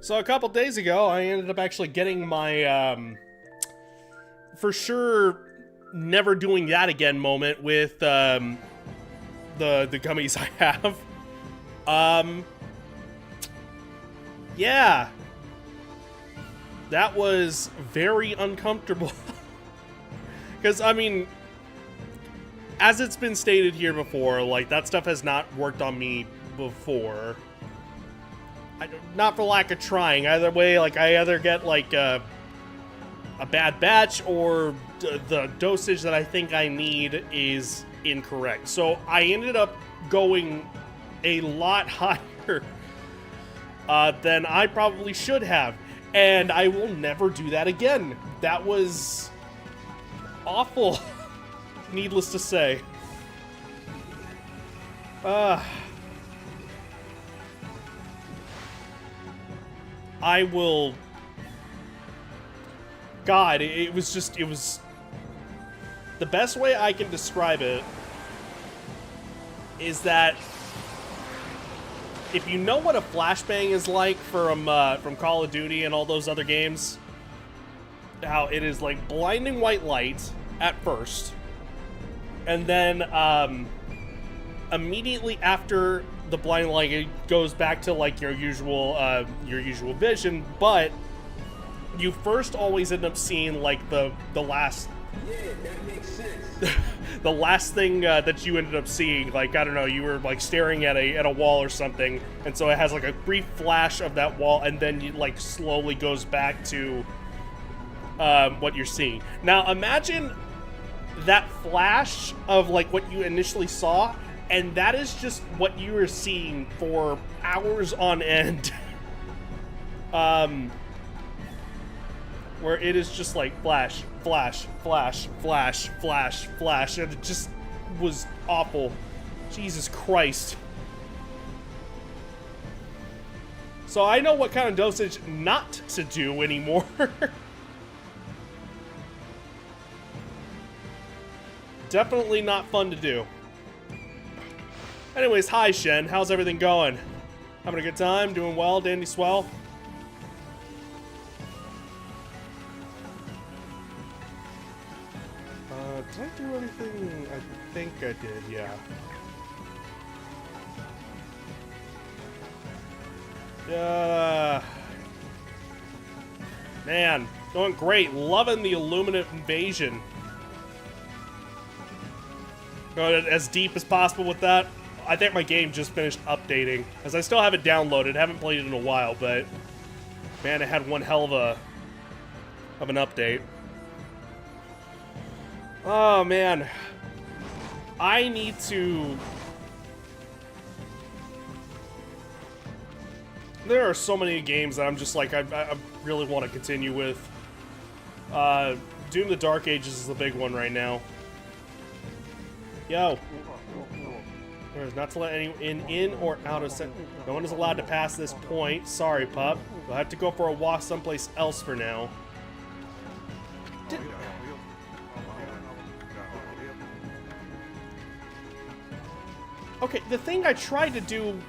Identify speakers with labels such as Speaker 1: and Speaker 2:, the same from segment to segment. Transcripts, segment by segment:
Speaker 1: So a couple days ago, I ended up actually getting my, for sure, never doing that again moment with, the gummies I have. Yeah. That was very uncomfortable. Because, I mean, as it's been stated here before, like, that stuff has not worked on me before. Not for lack of trying. Either way, like, I either get, like, a bad batch or the dosage that I think I need is incorrect. So I ended up going a lot higher than I probably should have. And I will never do that again. That was awful, needless to say. I will... God, it was... The best way I can describe it is that if you know what a flashbang is like from Call of Duty and all those other games, how it is like blinding white light at first, and then immediately after the blinding light, it goes back to like your usual vision, but you first always end up seeing like the last.
Speaker 2: Yeah, that makes sense.
Speaker 1: The last thing that you ended up seeing, like, I don't know, you were like staring at a wall or something, and so it has like a brief flash of that wall, and then it like slowly goes back to what you're seeing. Now imagine that flash of like what you initially saw, and that is just what you were seeing for hours on end. Where it is just like flash, flash, flash, flash, flash, flash, and it just was awful. Jesus Christ. So I know what kind of dosage not to do anymore. Definitely not fun to do. Anyways, hi Shen, how's everything going? Having a good time? Doing well? Dandy swell? Did I do anything? I think I did, yeah. Man, going great. Loving the Illuminate invasion. Going as deep as possible with that. I think my game just finished updating, as I still have it downloaded. Haven't played it in a while, but man, it had one hell of an update. Oh, man. I need to... There are so many games that I'm just like, I really want to continue with. Doom the Dark Ages is the big one right now. Yo. Not to let anyone in or out of set. No one is allowed to pass this point. Sorry, pup. We'll have to go for a walk someplace else for now. Okay, the thing I tried to do,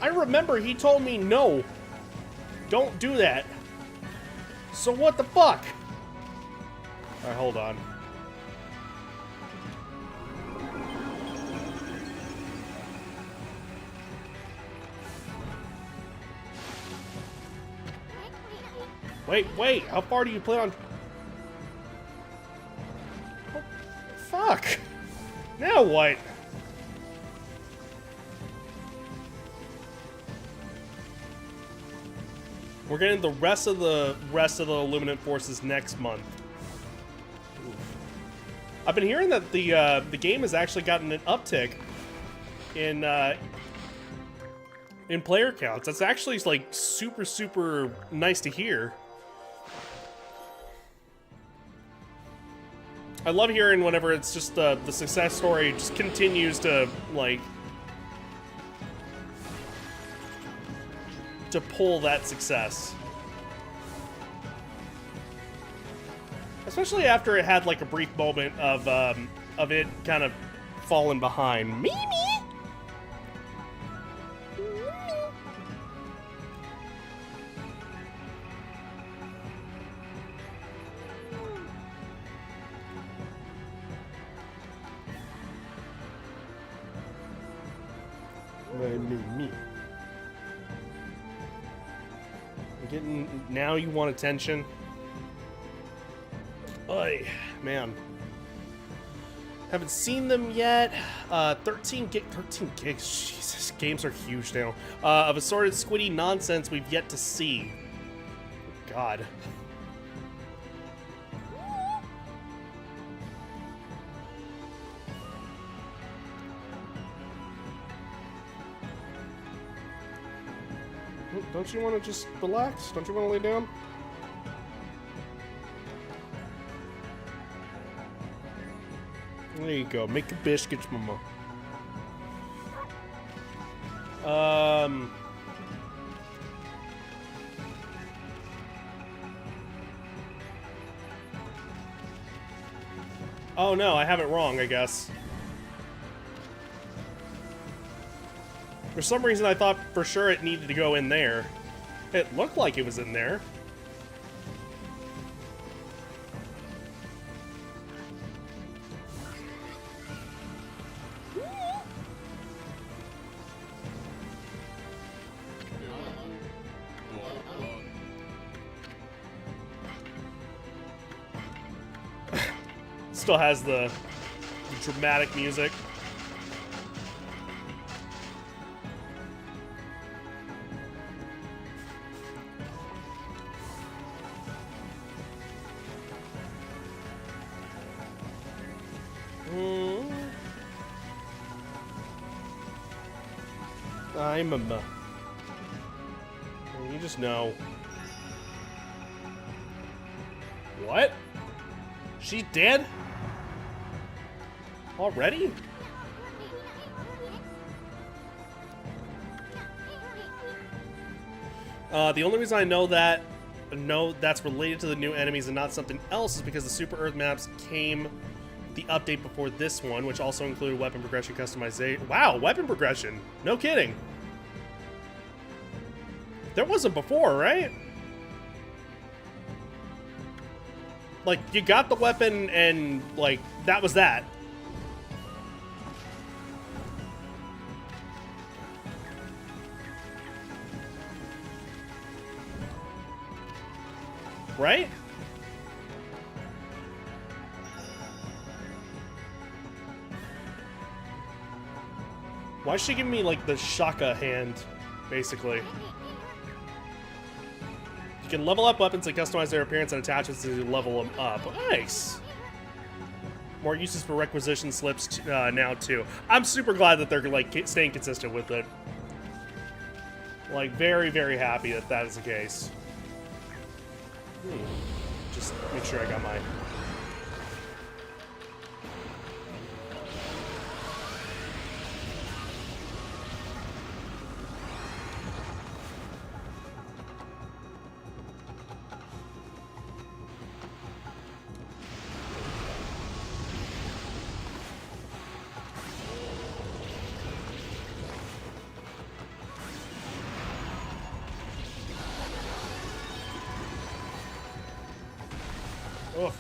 Speaker 1: I remember he told me no. Don't do that. So what the fuck? Alright, hold on. Wait, how far do you plan on... Oh, fuck. Now what? We're getting the rest of the Illuminate forces next month. Oof. I've been hearing that the game has actually gotten an uptick in player counts. That's actually like super nice to hear. I love hearing whenever it's just the success story just continues to like to pull that success. Especially after it had like a brief moment of it kind of falling behind. Mimi! Me. Now you want attention? Oy, man. Haven't seen them yet. 13 gigs. Jesus, games are huge now. Of assorted squiddy nonsense we've yet to see. God. Don't you want to just relax? Don't you want to lay down? There you go. Make a biscuit, mama. Oh no, I have it wrong, I guess. For some reason, I thought for sure it needed to go in there. It looked like it was in there. Still has the dramatic music. I'm a... You just know. What? She's dead? Already? The only reason I know that's related to the new enemies and not something else is because the Super Earth maps came the update before this one, which also included weapon progression customization. Wow, weapon progression. No kidding. There wasn't before, right? Like, you got the weapon and, like, that was that. Right? Why is she giving me, like, the Shaka hand, basically? You can level up weapons and customize their appearance and attachments to level them up. Nice! More uses for requisition slips now, too. I'm super glad that they're, like, staying consistent with it. Like, very, very happy that that is the case. Just make sure I got my... Oof.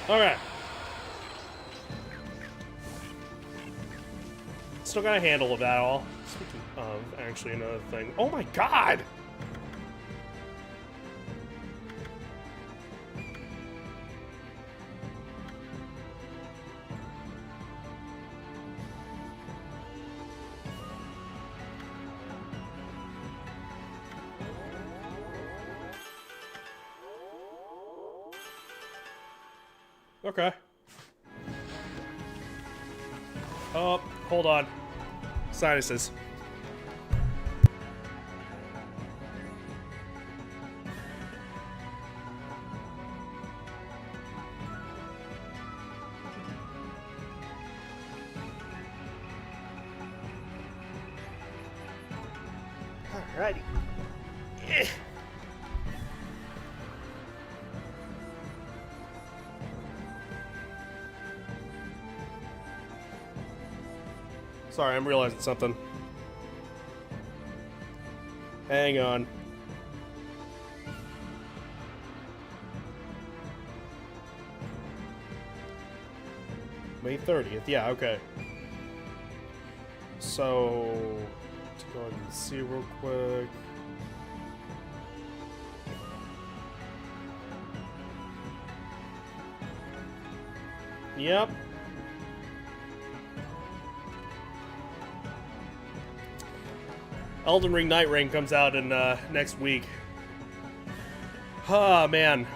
Speaker 1: Alright. Still got a handle of that all. Speaking of, actually, another thing. Oh my god! Okay. Oh, hold on. Sinuses. Alrighty. Sorry, I'm realizing something. Hang on. May 30th. Yeah, okay. So, let's go ahead and see real quick. Yep. Elden Ring Night Rain comes out in next week. Ah, man.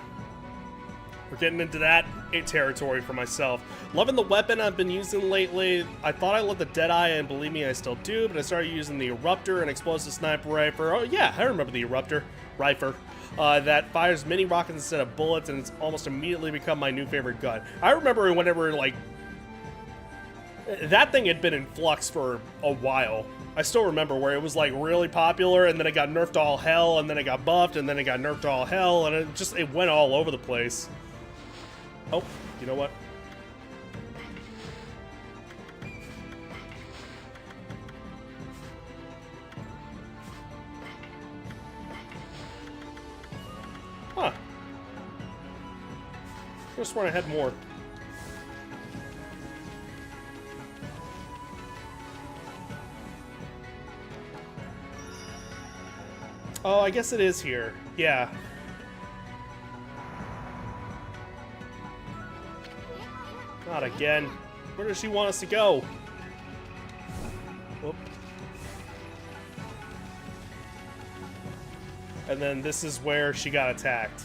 Speaker 1: We're getting into that territory for myself. Loving the weapon I've been using lately. I thought I loved the Deadeye, and believe me, I still do, but I started using the Eruptor and Explosive Sniper Rifle. Oh, yeah, I remember the Eruptor Rifle. That fires mini rockets instead of bullets, and it's almost immediately become my new favorite gun. I remember whenever, like, that thing had been in flux for a while. I still remember where it was, like, really popular, and then it got nerfed to all hell, and then it got buffed, and then it got nerfed to all hell, and it went all over the place. Oh, you know what? Huh. Just want to head more. Oh, I guess it is here. Yeah. Not again. Where does she want us to go? Whoop. And then this is where she got attacked.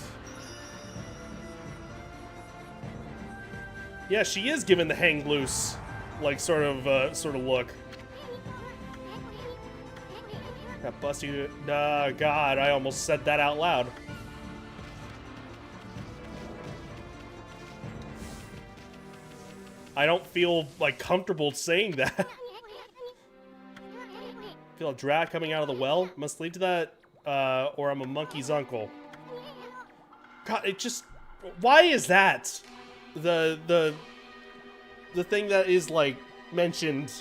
Speaker 1: Yeah, she is given the hang loose, like, sort of look. That busty. God, I almost said that out loud. I don't feel, like, comfortable saying that. Feel a drag coming out of the well. Must lead to that, or I'm a monkey's uncle. God, it just... Why is that the thing that is, like, mentioned?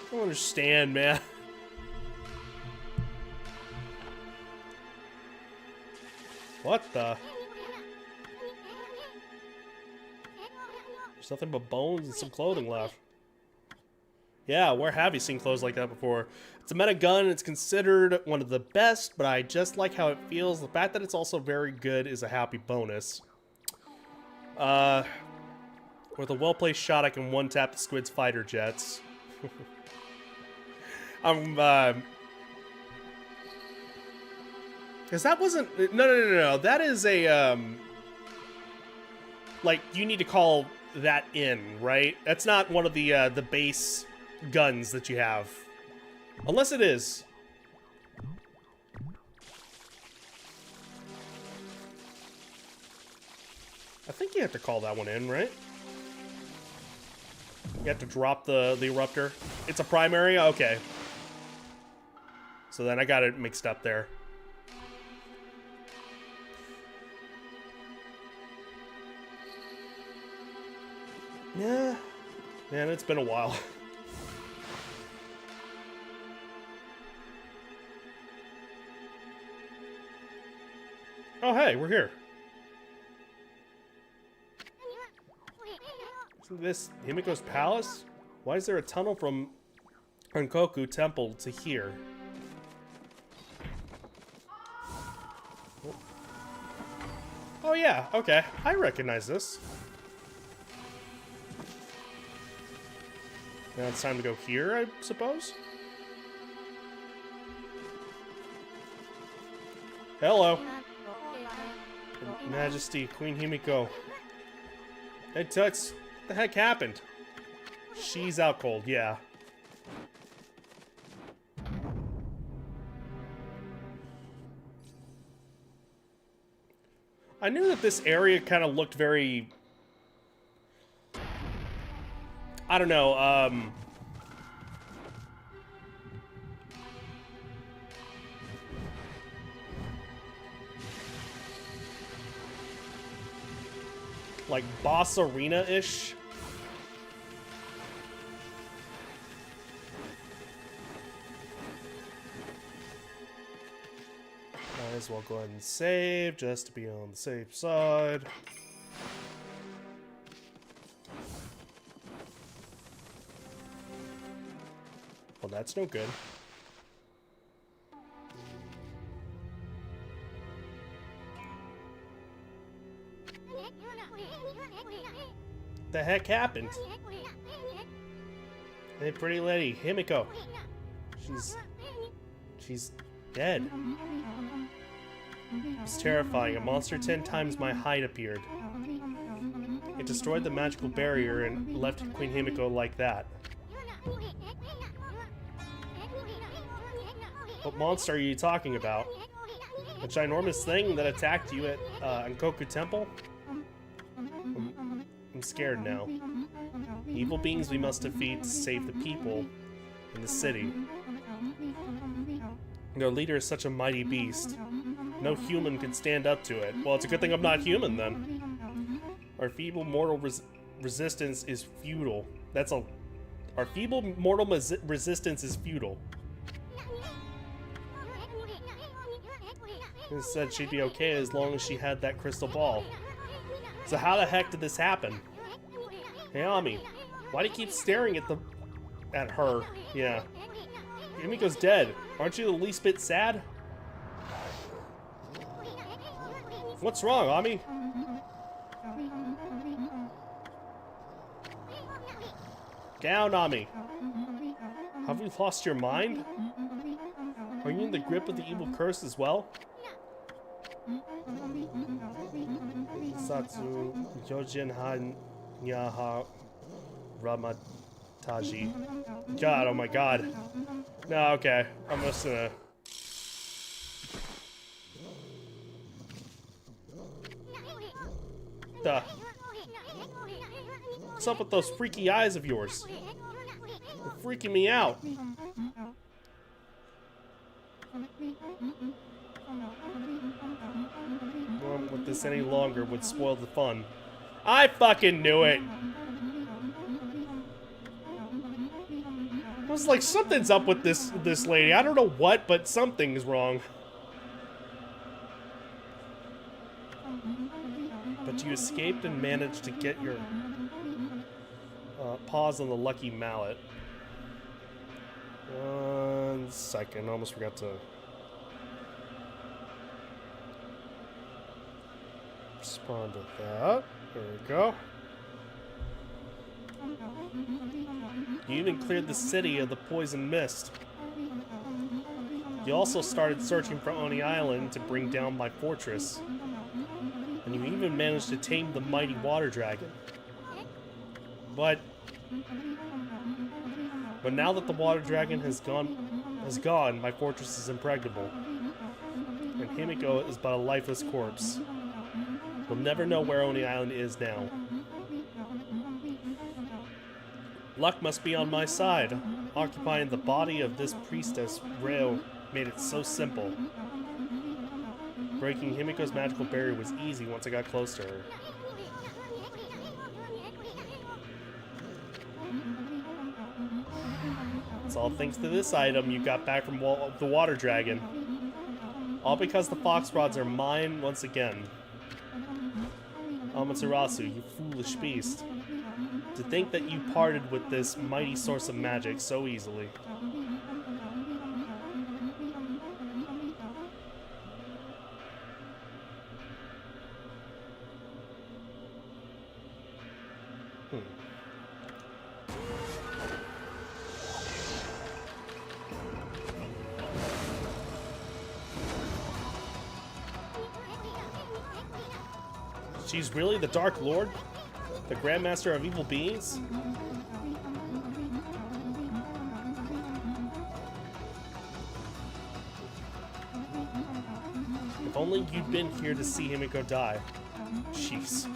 Speaker 1: I don't understand, man. What the... There's nothing but bones and some clothing left. Yeah, where have you seen clothes like that before? It's a meta gun, and it's considered one of the best, but I just like how it feels. The fact that it's also very good is a happy bonus. With a well-placed shot, I can one-tap the squid's fighter jets. Because that wasn't... No. That is a, like, you need to call that in, right? That's not one of the base guns that you have. Unless it is. I think you have to call that one in, right? You have to drop the eruptor. It's a primary? Okay. So then I got it mixed up there. Yeah. Man, it's been a while. Oh, hey, we're here. Isn't this Himiko's palace? Why is there a tunnel from Renkoku Temple to here? Oh yeah, okay. I recognize this. Now it's time to go here, I suppose? Hello. Her Majesty, Queen Himiko. Hey, Tux. What the heck happened? She's out cold, yeah. I knew that this area kind of looked very... I don't know, like boss arena-ish. Might as well go ahead and save just to be on the safe side. Well, that's no good. The heck happened? Hey, pretty lady, Himiko. She's dead. It's terrifying. A monster 10 times my height appeared. It destroyed the magical barrier and left Queen Himiko like that. What monster are you talking about? A ginormous thing that attacked you at Ankoku Temple? I'm scared now. Evil beings we must defeat to save the people in the city. Their leader is such a mighty beast. No human can stand up to it. Well, it's a good thing I'm not human then. Our feeble mortal resistance is futile. Our feeble mortal resistance is futile. It said she'd be okay as long as she had that crystal ball. So how the heck did this happen? Hey, Ami, why do you keep staring at her? Yeah. Himiko's dead. Aren't you the least bit sad? What's wrong, Ami? Down, Ami. Have you lost your mind? Are you in the grip of the evil curse as well? Satsu Yojin Han Nyaha Ramataji. God, oh my god. No, okay. I'm just gonna... Duh. What's up with those freaky eyes of yours? They're freaking me out. Going with this any longer would spoil the fun. I fucking knew it! I was like, something's up with this lady. I don't know what, but something's wrong. But you escaped and managed to get your paws on the lucky mallet. 1 second, almost forgot to respond to that. There we go. You even cleared the city of the poison mist. You also started searching for Oni Island to bring down my fortress. And you even managed to tame the mighty water dragon. But now that the water dragon has gone, my fortress is impregnable. And Himiko is but a lifeless corpse. We'll never know where Oni Island is now. Luck must be on my side. Occupying the body of this priestess, Reo, made it so simple. Breaking Himiko's magical barrier was easy once I got close to her. It's all thanks to this item you got back from the water dragon. All because the fox rods are mine once again. Amaterasu, you foolish beast. To think that you parted with this mighty source of magic so easily. She's really the Dark Lord? The Grandmaster of Evil Beings? If only you'd been here to see Himiko die. Jeez.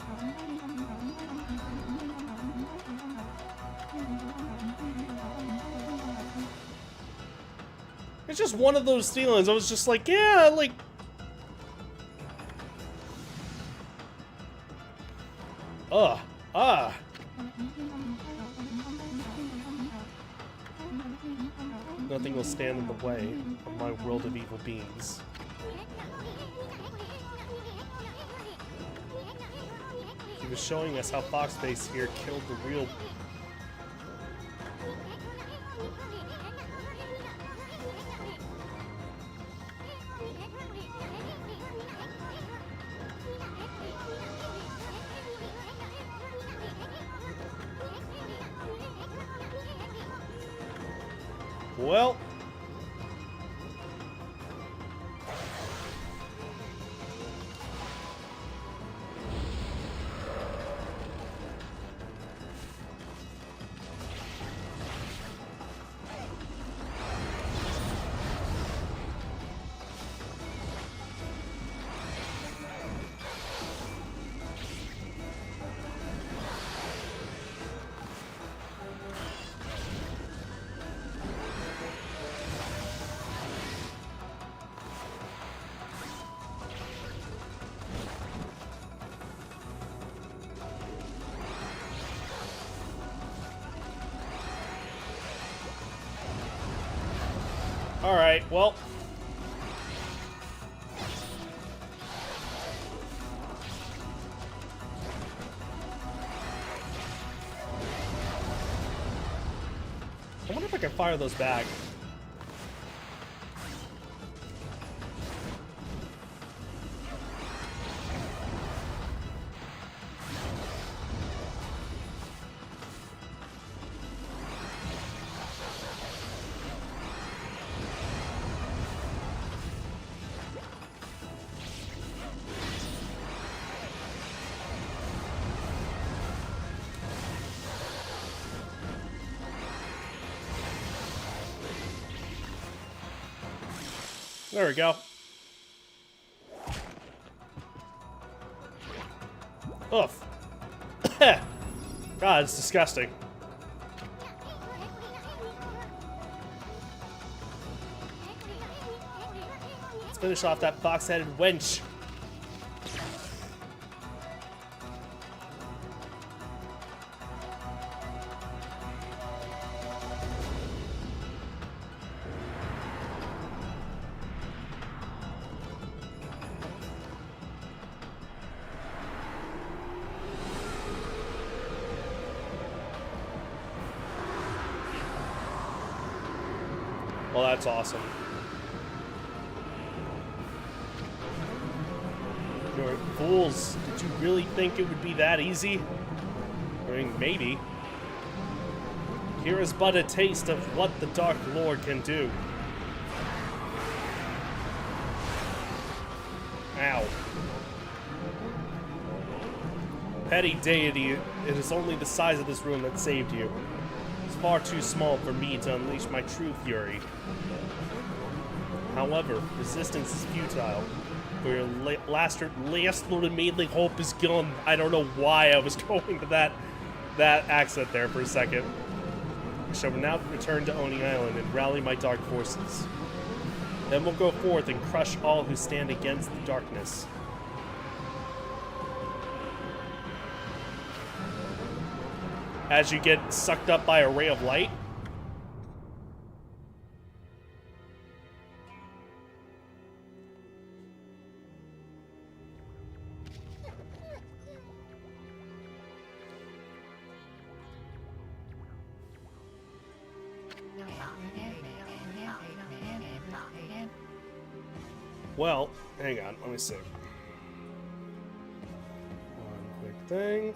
Speaker 1: It's just one of those feelings. I was just like, yeah, like... Nothing will stand in the way of my world of evil beings. He was showing us how Foxface here killed the real... Well. Alright, well. I wonder if I can fire those back. There we go. Oof. God, it's disgusting. Let's finish off that box-headed wench. Well, that's awesome. You're fools. Did you really think it would be that easy? I mean, maybe. Here is but a taste of what the Dark Lord can do. Ow. Petty deity, it is only the size of this room that saved you. It's far too small for me to unleash my true fury. However, resistance is futile. For your last remaining hope is gone. I don't know why I was going to that accent there for a second. I shall now return to Oni Island and rally my dark forces. Then we'll go forth and crush all who stand against the darkness. As you get sucked up by a ray of light. Well, hang on, let me see. One quick thing.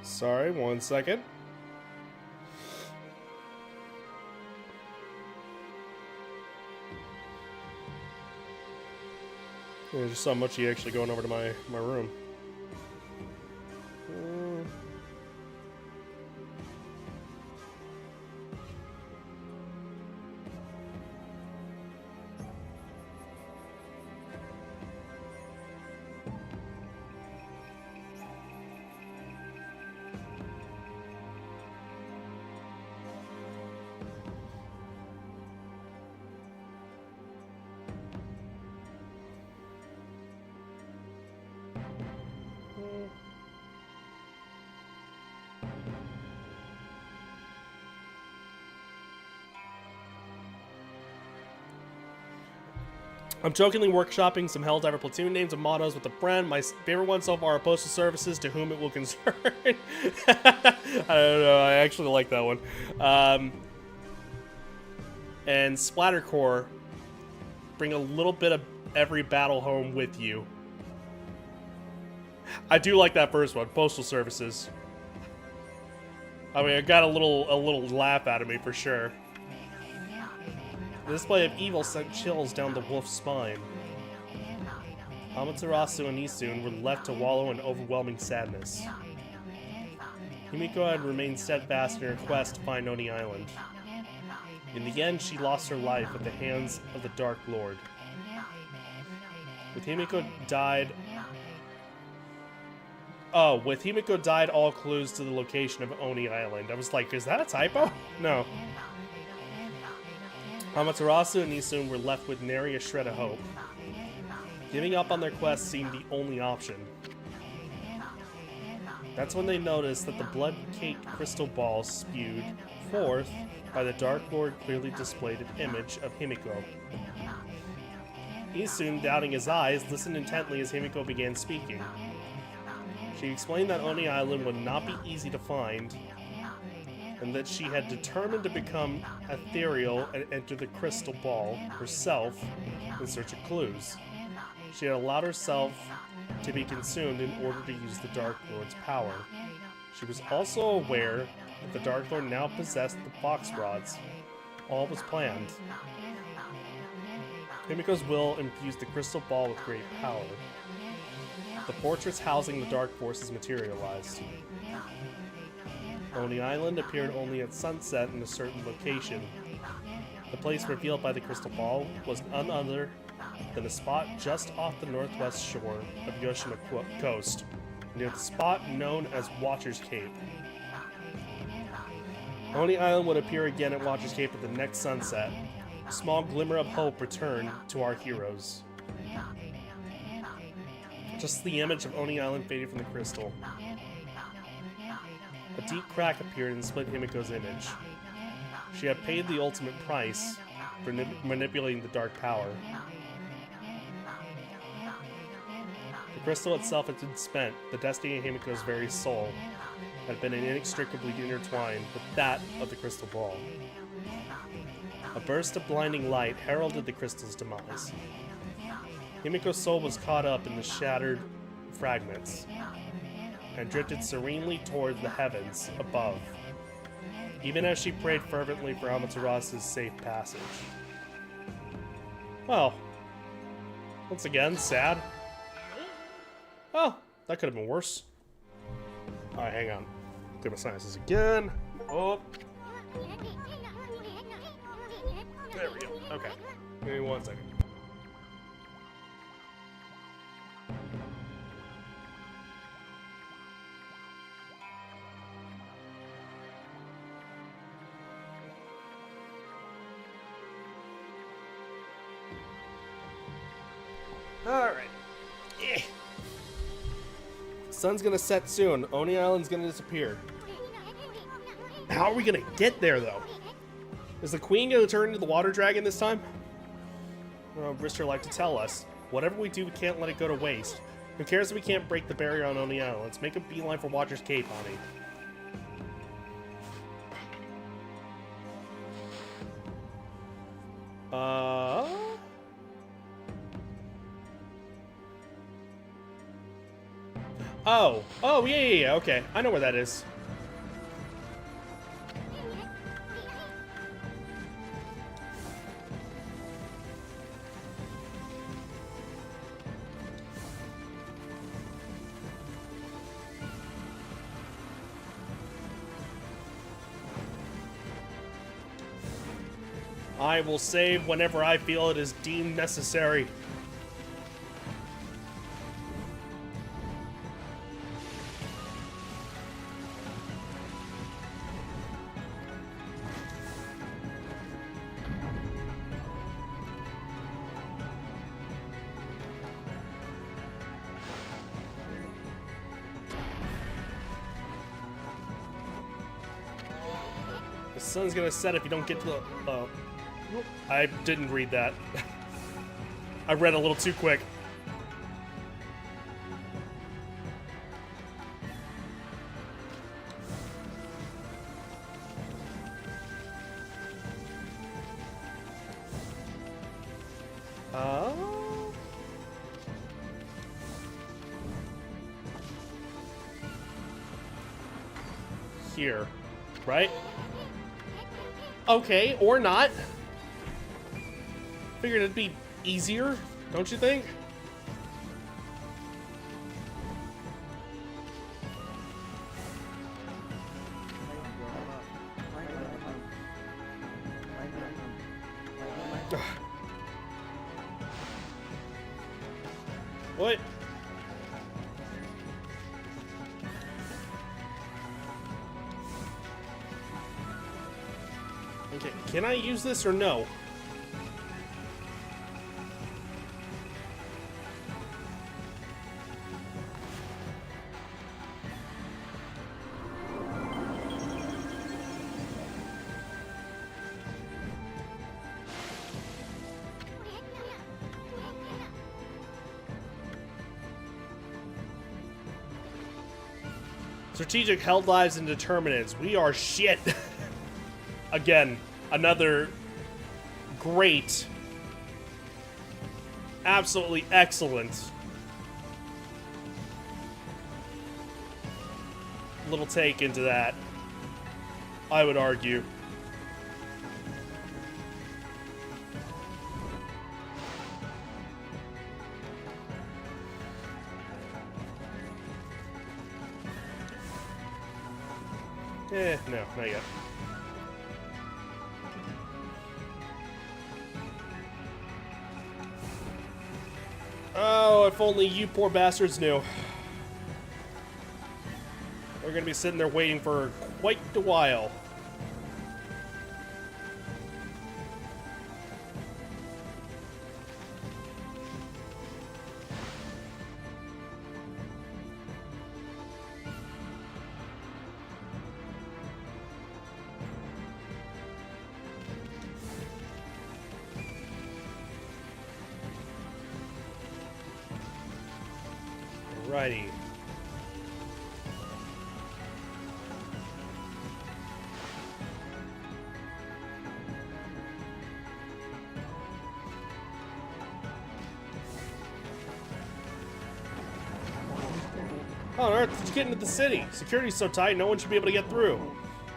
Speaker 1: Sorry, 1 second. I just saw Mochi actually going over to my room. I'm jokingly workshopping some Helldiver platoon names and mottos with a friend. My favorite one so far are postal services to whom it will concern. I don't know. I actually like that one. And Splattercore, bring a little bit of every battle home with you. I do like that first one, postal services. I mean, it got a little laugh out of me for sure. The display of evil sent chills down the wolf's spine. Amaterasu and Isun were left to wallow in overwhelming sadness. Himiko had remained steadfast in her quest to find Oni Island. In the end, she lost her life at the hands of the Dark Lord. With Himiko died, all clues to the location of Oni Island. I was like, is that a typo? No. Amaterasu and Isun were left with nary a shred of hope. Giving up on their quest seemed the only option. That's when they noticed that the blood-caked crystal ball spewed forth by the Dark Lord clearly displayed an image of Himiko. Isun, doubting his eyes, listened intently as Himiko began speaking. She explained that Oni Island would not be easy to find, and that she had determined to become ethereal and enter the crystal ball herself in search of clues. She had allowed herself to be consumed in order to use the Dark Lord's power. She was also aware that the Dark Lord now possessed the Fox Rods. All was planned. Himiko's will infused the crystal ball with great power. The fortress housing the Dark Forces materialized. Oni Island appeared only at sunset in a certain location. The place revealed by the crystal ball was none other than a spot just off the northwest shore of Yoshima Coast, near the spot known as Watcher's Cape. Oni Island would appear again at Watcher's Cape at the next sunset. A small glimmer of hope returned to our heroes. Just the image of Oni Island faded from the crystal. A deep crack appeared and split Himiko's image. She had paid the ultimate price for manipulating the dark power. The crystal itself had been spent. The destiny of Himiko's very soul had been inextricably intertwined with that of the crystal ball. A burst of blinding light heralded the crystal's demise. Himiko's soul was caught up in the shattered fragments and drifted serenely toward the heavens above, even as she prayed fervently for Amaterasu's safe passage. Well, once again, sad. Oh, that could have been worse. Alright, hang on. Get my sinuses again. Oh. There we go. Okay. Give me 1 second. Alright. Yeah. Sun's gonna set soon. Oni Island's gonna disappear. How are we gonna get there, though? Is the queen gonna turn into the water dragon this time? Well, Brister like to tell us. Whatever we do, we can't let it go to waste. Who cares if we can't break the barrier on Oni Island? Let's make a beeline for Watcher's Cape, honey. Oh, yeah, okay. I know where that is. I will save whenever I feel it is deemed necessary. The sun's gonna set if you don't get to the... I didn't read that. I read a little too quick. Here, right? Okay, or not. Figured it'd be easier, don't you think? What? Okay, can I use this or no? Strategic held lives and determinants. We are shit. Again, another great, absolutely excellent little take into that, I would argue. No, not yet. Oh, if only you poor bastards knew. We're gonna be sitting there waiting for quite a while. Alrighty. How on earth did you get into the city? Security's so tight, no one should be able to get through.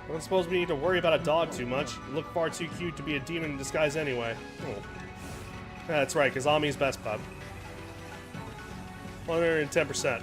Speaker 1: I don't suppose we need to worry about a dog too much. You look far too cute to be a demon in disguise anyway. Oh. That's right, because Ami's best pup. 110%.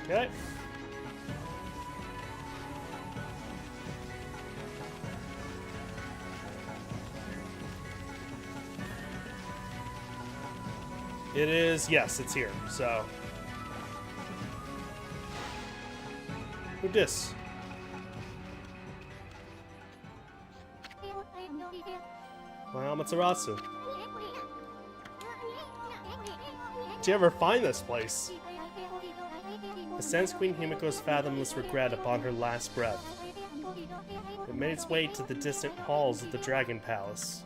Speaker 1: Okay. It is, yes, it's here, so. Who dis? Well, Matsuratsu. Did you ever find this place? The sense Queen Himiko's fathomless regret upon her last breath. It made its way to the distant halls of the Dragon Palace.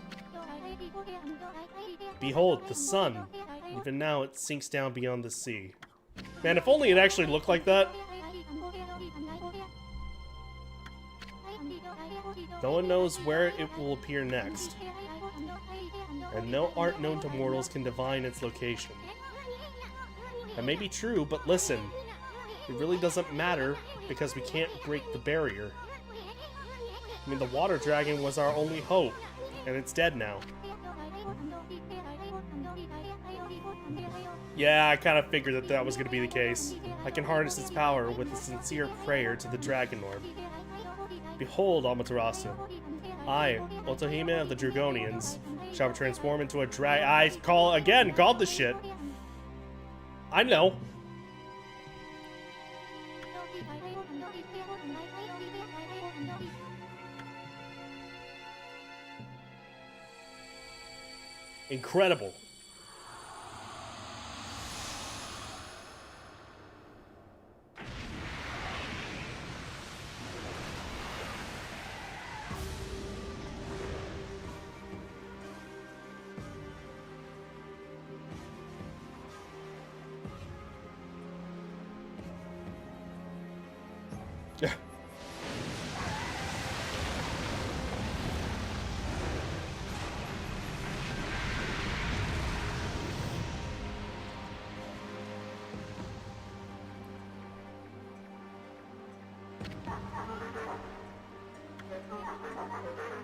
Speaker 1: Behold, the sun. Even now it sinks down beyond the sea. Man, if only it actually looked like that. No one knows where it will appear next. And no art known to mortals can divine its location. That may be true, but listen. It really doesn't matter, because we can't break the barrier. I mean, the water dragon was our only hope, and it's dead now. Yeah, I kind of figured that that was going to be the case. I can harness its power with a sincere prayer to the dragon orb. Behold, Amaterasu. I, Otohime of the Dragonians, shall transform into a called the shit. I know. Incredible. Yeah.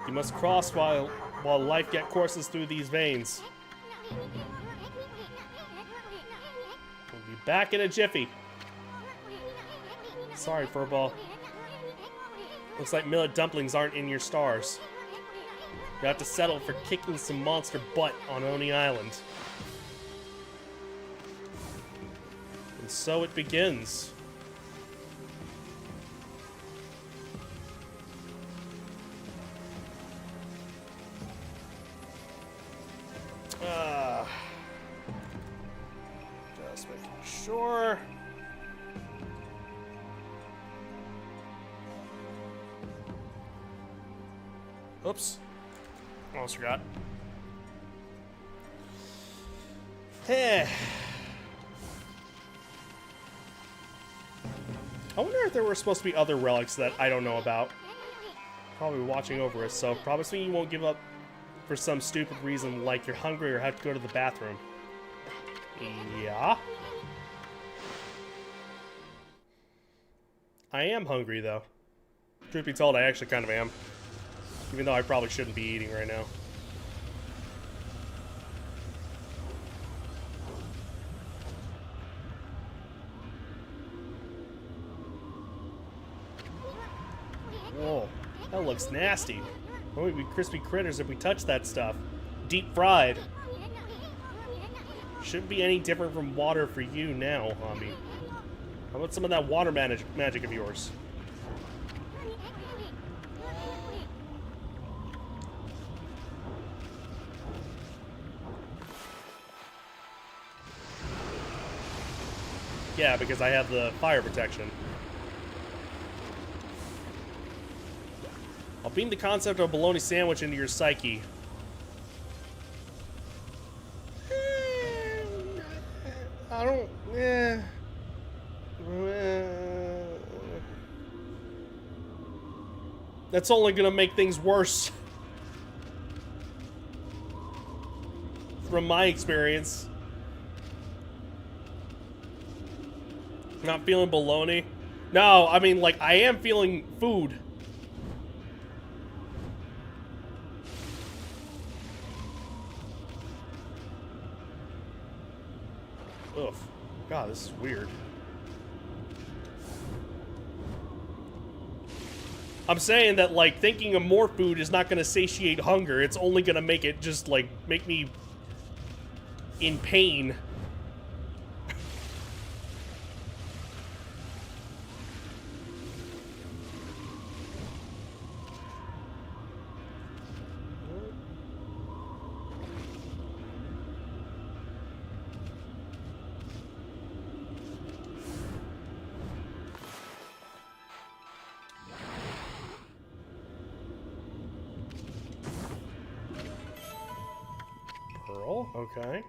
Speaker 1: You must cross while life yet courses through these veins. We'll be back in a jiffy. Sorry, Furball. Looks like millet dumplings aren't in your stars. You have to settle for kicking some monster butt on Oni Island. And so it begins. Just making sure. Oops. Almost forgot. Hey. I wonder if there were supposed to be other relics that I don't know about. Probably watching over us, so promise me you won't give up for some stupid reason like you're hungry or have to go to the bathroom. Yeah. I am hungry, though. Truth be told, I actually kind of am. Even though I probably shouldn't be eating right now. Whoa, that looks nasty. Why would we be crispy critters if we touch that stuff? Deep fried. Shouldn't be any different from water for you now, homie. How about some of that water magic of yours? Yeah, because I have the fire protection. I'll beam the concept of a bologna sandwich into your psyche. I don't... That's only gonna make things worse. From my experience. Not feeling bologna? No, I mean, like, I am feeling food. Ugh. God, this is weird. I'm saying that, like, thinking of more food is not gonna satiate hunger. It's only gonna make it just, like, make me in pain. Okay.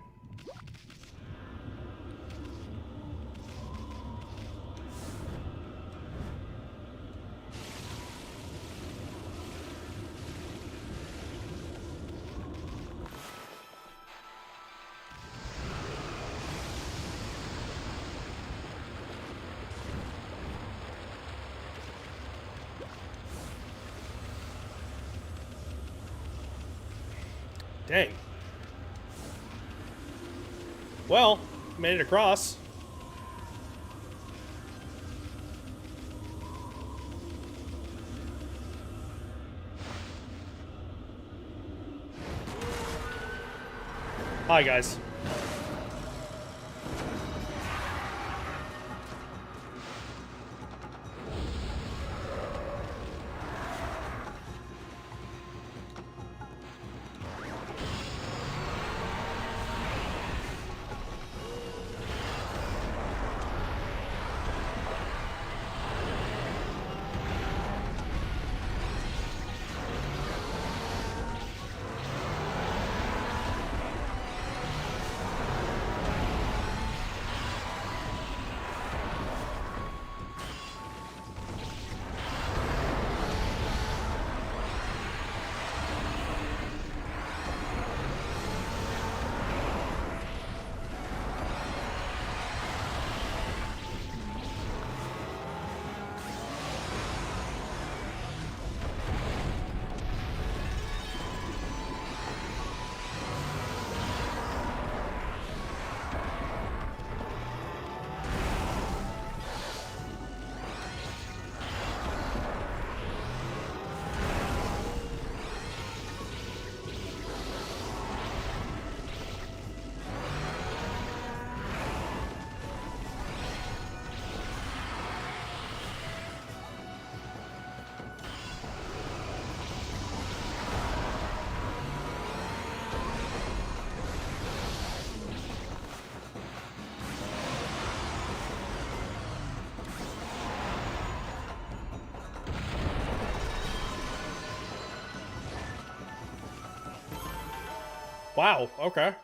Speaker 1: Dang. Well, made it across. Hi, guys. Wow, okay.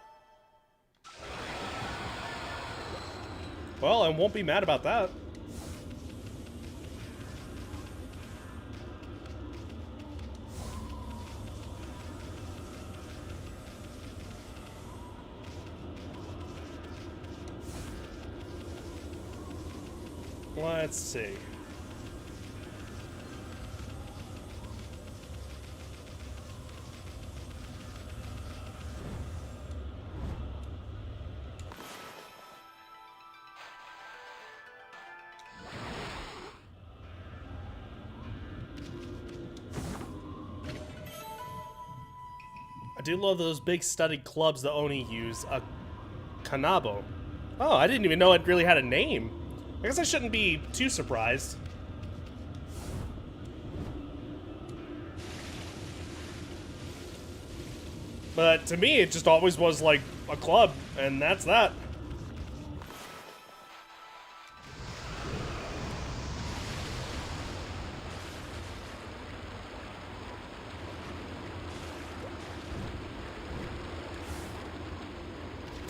Speaker 1: Well, I won't be mad about that. Let's see. I do love those big studded clubs that Oni use. A kanabo. Oh, I didn't even know it really had a name. I guess I shouldn't be too surprised. But to me, it just always was like a club, and that's that.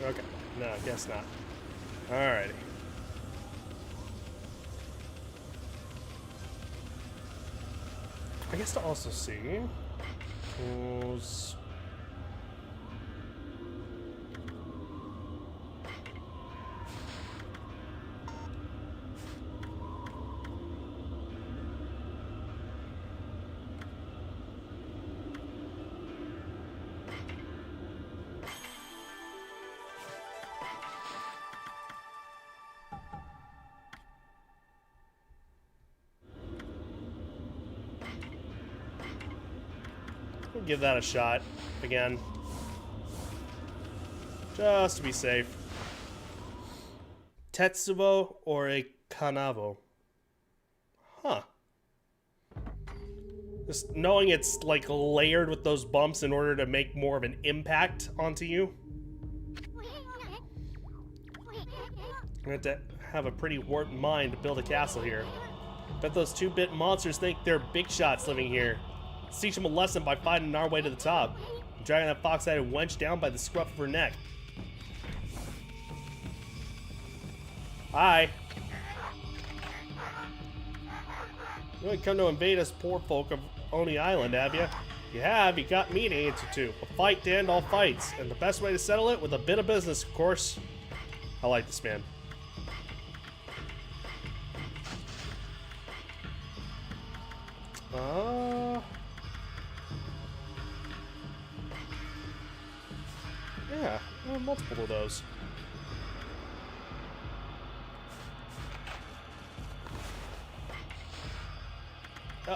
Speaker 1: Okay, no, I guess not. Alrighty. I guess to also see tools. We'll give that a shot again, just to be safe. Tetsubo or a kanavo? Huh. Just knowing it's like layered with those bumps in order to make more of an impact onto you. I have to have a pretty warped mind to build a castle here. Bet those 2-bit monsters think they're big shots living here. Let's teach them a lesson by finding our way to the top. I'm dragging that fox-eyed wench down by the scruff of her neck. Hi. You ain't come to invade us poor folk of Oni Island, have you? If you have, you got me to answer to. A fight to end all fights. And the best way to settle it with a bit of business, of course. I like this man. Yeah, multiple of those.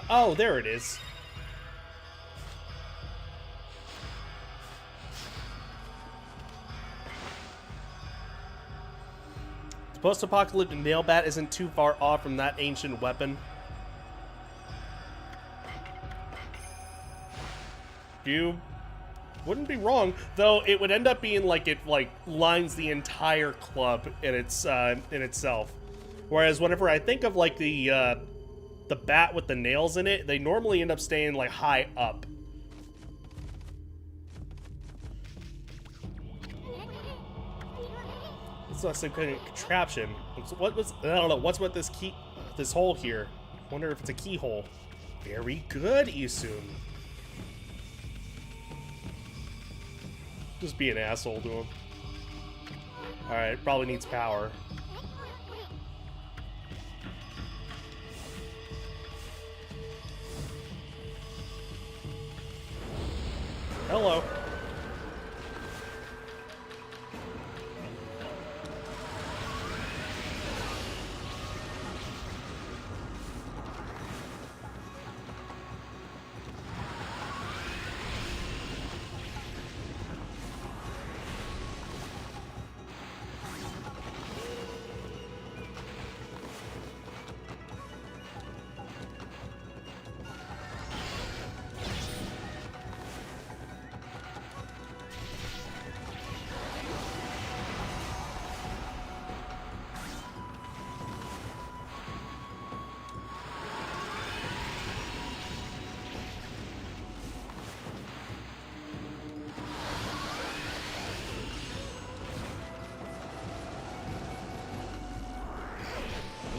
Speaker 1: Oh, there it is. Post-apocalyptic nail bat isn't too far off from that ancient weapon. You wouldn't be wrong, though it would end up being like it lines the entire club in itself. Whereas whenever I think of like the bat with the nails in it, they normally end up staying like high up. It's not some kind of contraption. I don't know, what's with this hole here? Wonder if it's a keyhole. Very good, Isun. Just be an asshole to him. Alright, probably needs power. Hello.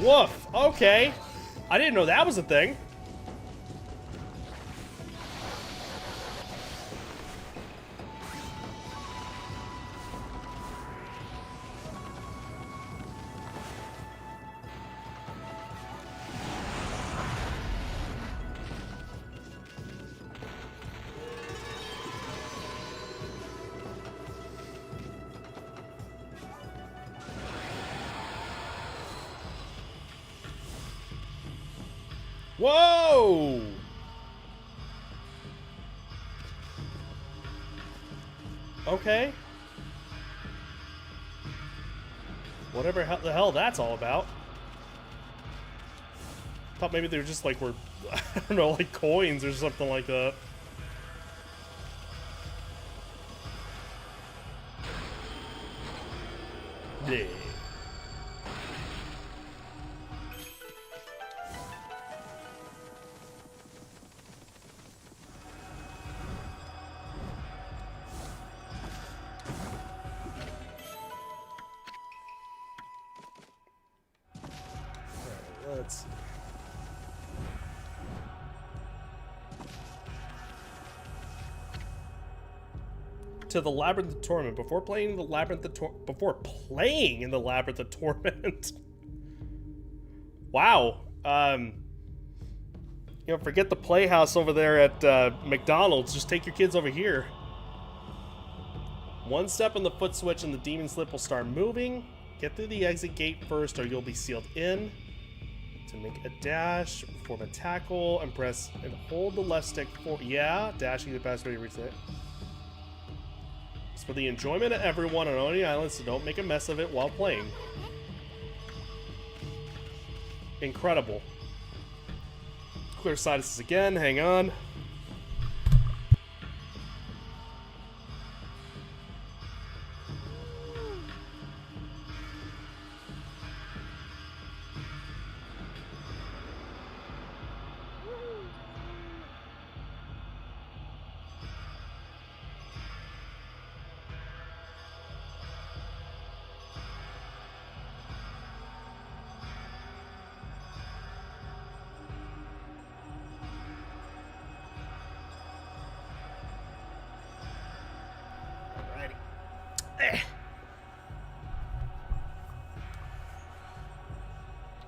Speaker 1: Woof. Okay. I didn't know that was a thing. Whoa! Okay. Whatever the hell that's all about. Thought maybe they were just like I don't know, like coins or something like that. Yeah. Let's see. To the Labyrinth of Torment. Before playing in the Labyrinth of Torment. Wow. Forget the playhouse over there at McDonald's. Just take your kids over here. One step on the foot switch and the demon slip will start moving. Get through the exit gate first or you'll be sealed in. To make a dash, perform a tackle, and press and hold the left stick for dashing the best way to reach it. It's for the enjoyment of everyone on any island, so don't make a mess of it while playing. Incredible. Clear sights again, hang on.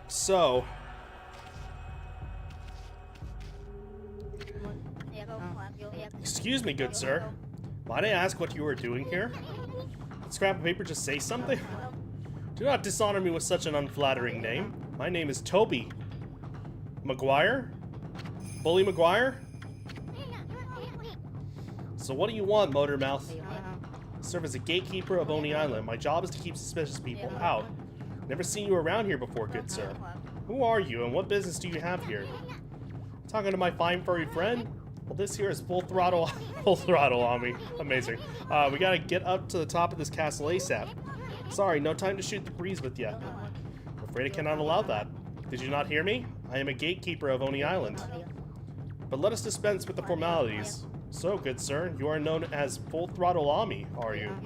Speaker 1: So, excuse me, good sir. Might I ask what you are doing here? Did scrap of paper just say something? Do not dishonor me with such an unflattering name. My name is Toby. McGuire? Bully McGuire? So what do you want, Motormouth? I serve as a gatekeeper of Oni Island. My job is to keep suspicious people out. Never seen you around here before, good sir. Who are you, and what business do you have here? Talking to my fine furry friend? Well, this here is full throttle on me. Amazing. We gotta get up to the top of this castle ASAP. Sorry, no time to shoot the breeze with you. I'm afraid I cannot allow that. Did you not hear me? I am a gatekeeper of Oni Island. But let us dispense with the formalities. So, good sir, you are known as Full Throttle Ami, are you?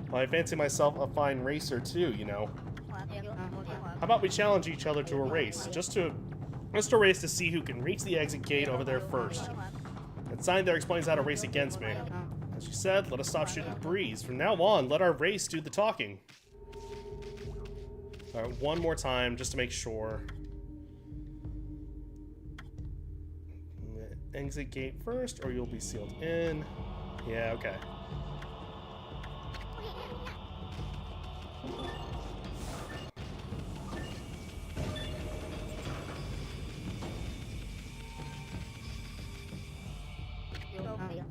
Speaker 1: Well, I fancy myself a fine racer too, you know. How about we challenge each other to a race? Just a race to see who can reach the exit gate over there first. That sign there explains how to race against me. As you said, let us stop shooting the breeze. From now on, let our race do the talking. Alright, one more time, just to make sure. Exit gate first, or you'll be sealed in. Yeah, okay.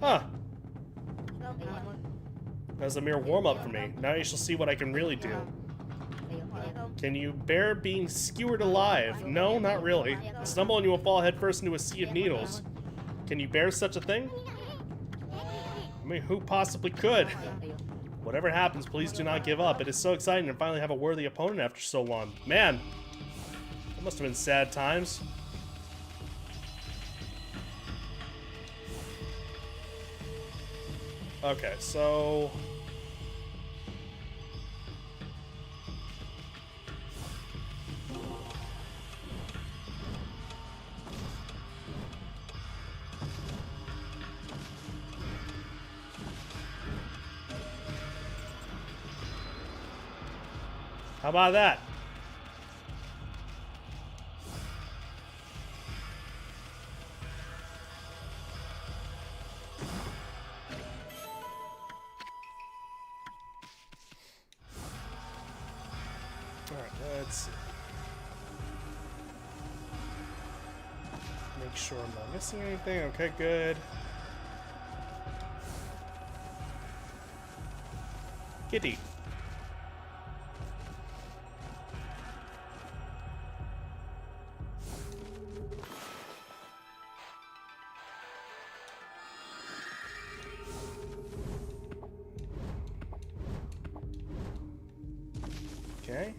Speaker 1: Huh. That was a mere warm-up for me. Now you shall see what I can really do. Can you bear being skewered alive? No, not really. Stumble and you will fall headfirst into a sea of needles. Can you bear such a thing? I mean, who possibly could? Whatever happens, please do not give up. It is so exciting to finally have a worthy opponent after so long. Man, that must have been sad times. Okay, so... how about that? Alright, let's see. Make sure I'm not missing anything. Okay, good. Kitty. Okay.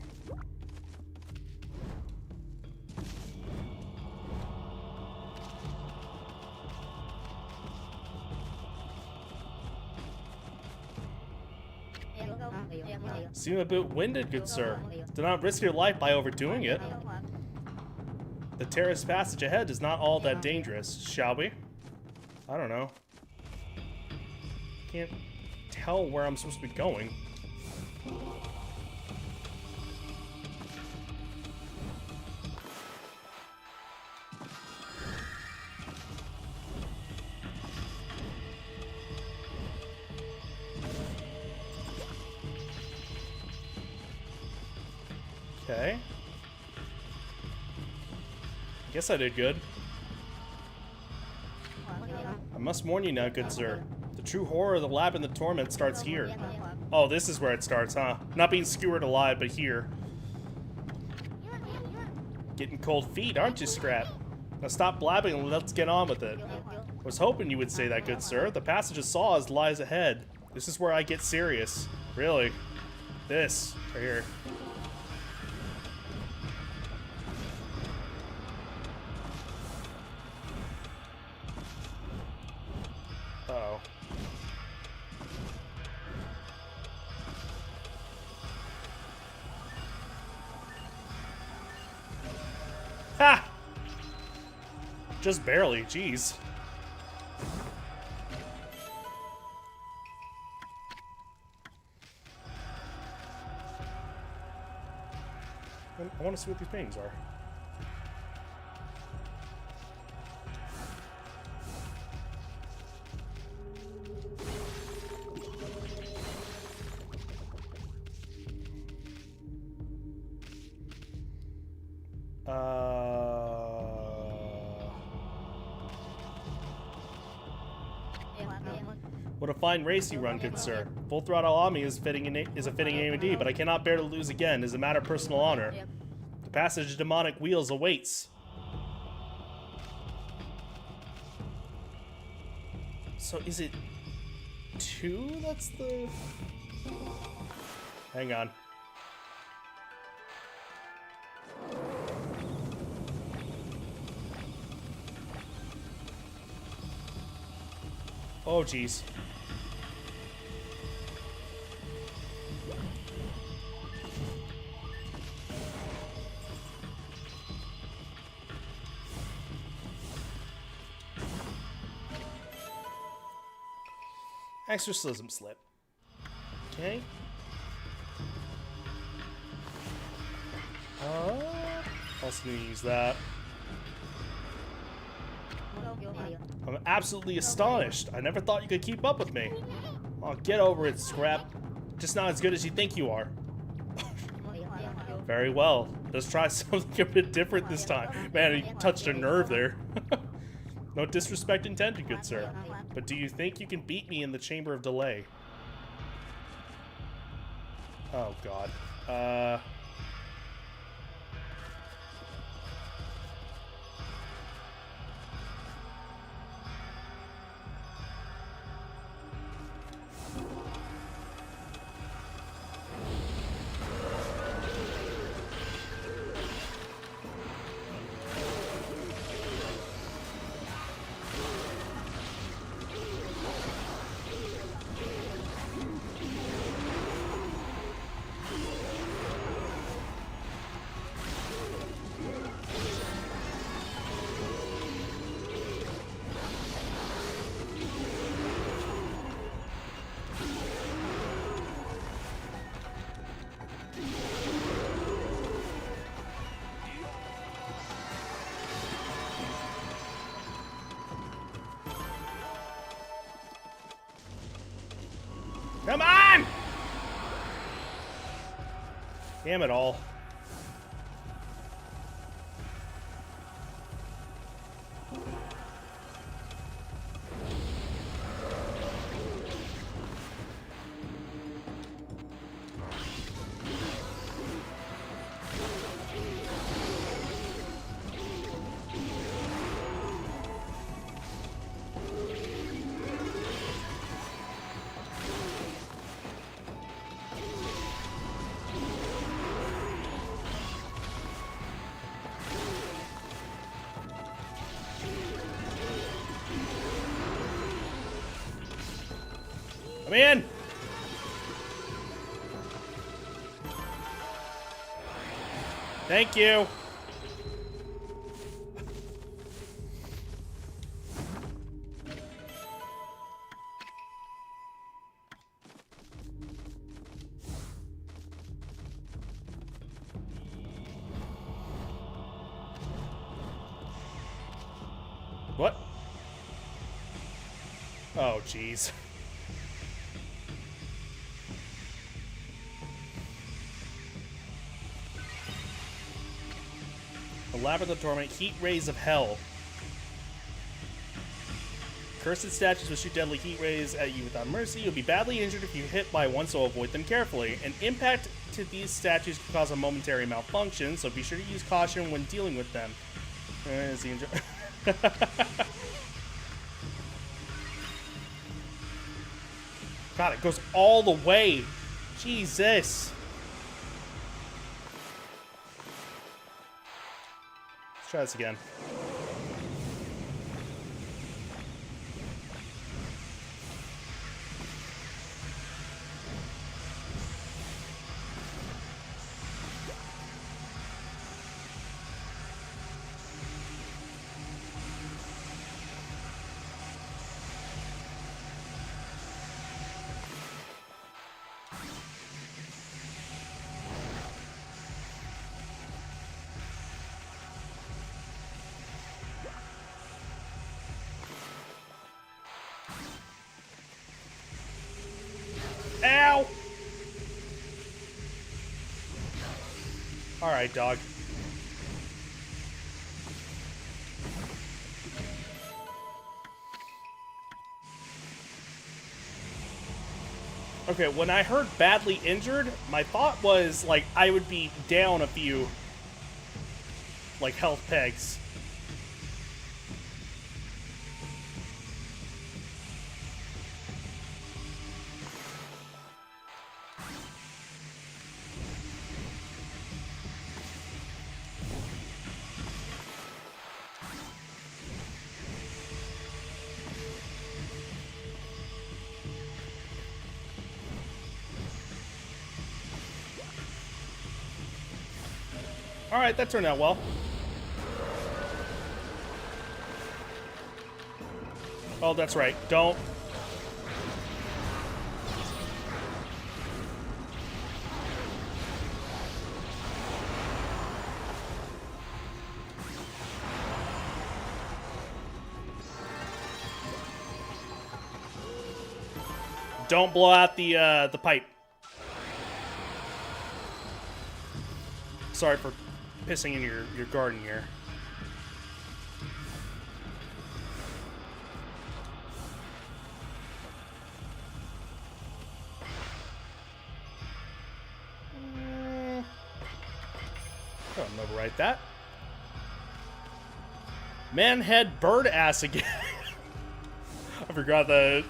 Speaker 1: Seem a bit winded, good sir. Do not risk your life by overdoing it. The terrace passage ahead is not all that dangerous, shall we? I don't know. Can't tell where I'm supposed to be going. Okay. Guess I did good. I must warn you now, good sir. The true horror of the lab and the torment starts here. Oh, this is where it starts, huh? Not being skewered alive, but here. Getting cold feet, aren't you, Scrap? Now stop blabbing and let's get on with it. I was hoping you would say that, good sir. The passage of saws lies ahead. This is where I get serious. Really. This, right here. Uh-oh. Ha! Just barely, jeez. I want to see what these paintings are. What a fine race you run, good sir. Full throttle on me is a fitting name indeed, but I cannot bear to lose again. It is a matter of personal honor. The passage of demonic wheels awaits. So is it 2 that's the... Hang on. Oh, jeez. Exorcism slip. Okay. Also need to use that. I'm absolutely astonished. I never thought you could keep up with me. Oh, get over it, Scrap. Just not as good as you think you are. Very well. Let's try something a bit different this time. Man, he touched a nerve there. No disrespect intended, good sir. But do you think you can beat me in the Chamber of Delay? Oh, God. Come on! Damn it all. Come in! Thank you! What? Oh, jeez. A labyrinth of torment, heat rays of hell. Cursed statues will shoot deadly heat rays at you without mercy. You'll be badly injured if you hit by one, so avoid them carefully. An impact to these statues can cause a momentary malfunction, so be sure to use caution when dealing with them. God, it goes all the way. Jesus. Let's try this again. Ow! Alright, dog. Okay, when I heard badly injured, my thought was, like, I would be down a few, like, health pegs. Alright, that turned out well. Oh, that's right. Don't. Don't blow out the pipe. Sorry for pissing in your garden here. I'll overwrite that. Manhead bird ass again. I forgot that.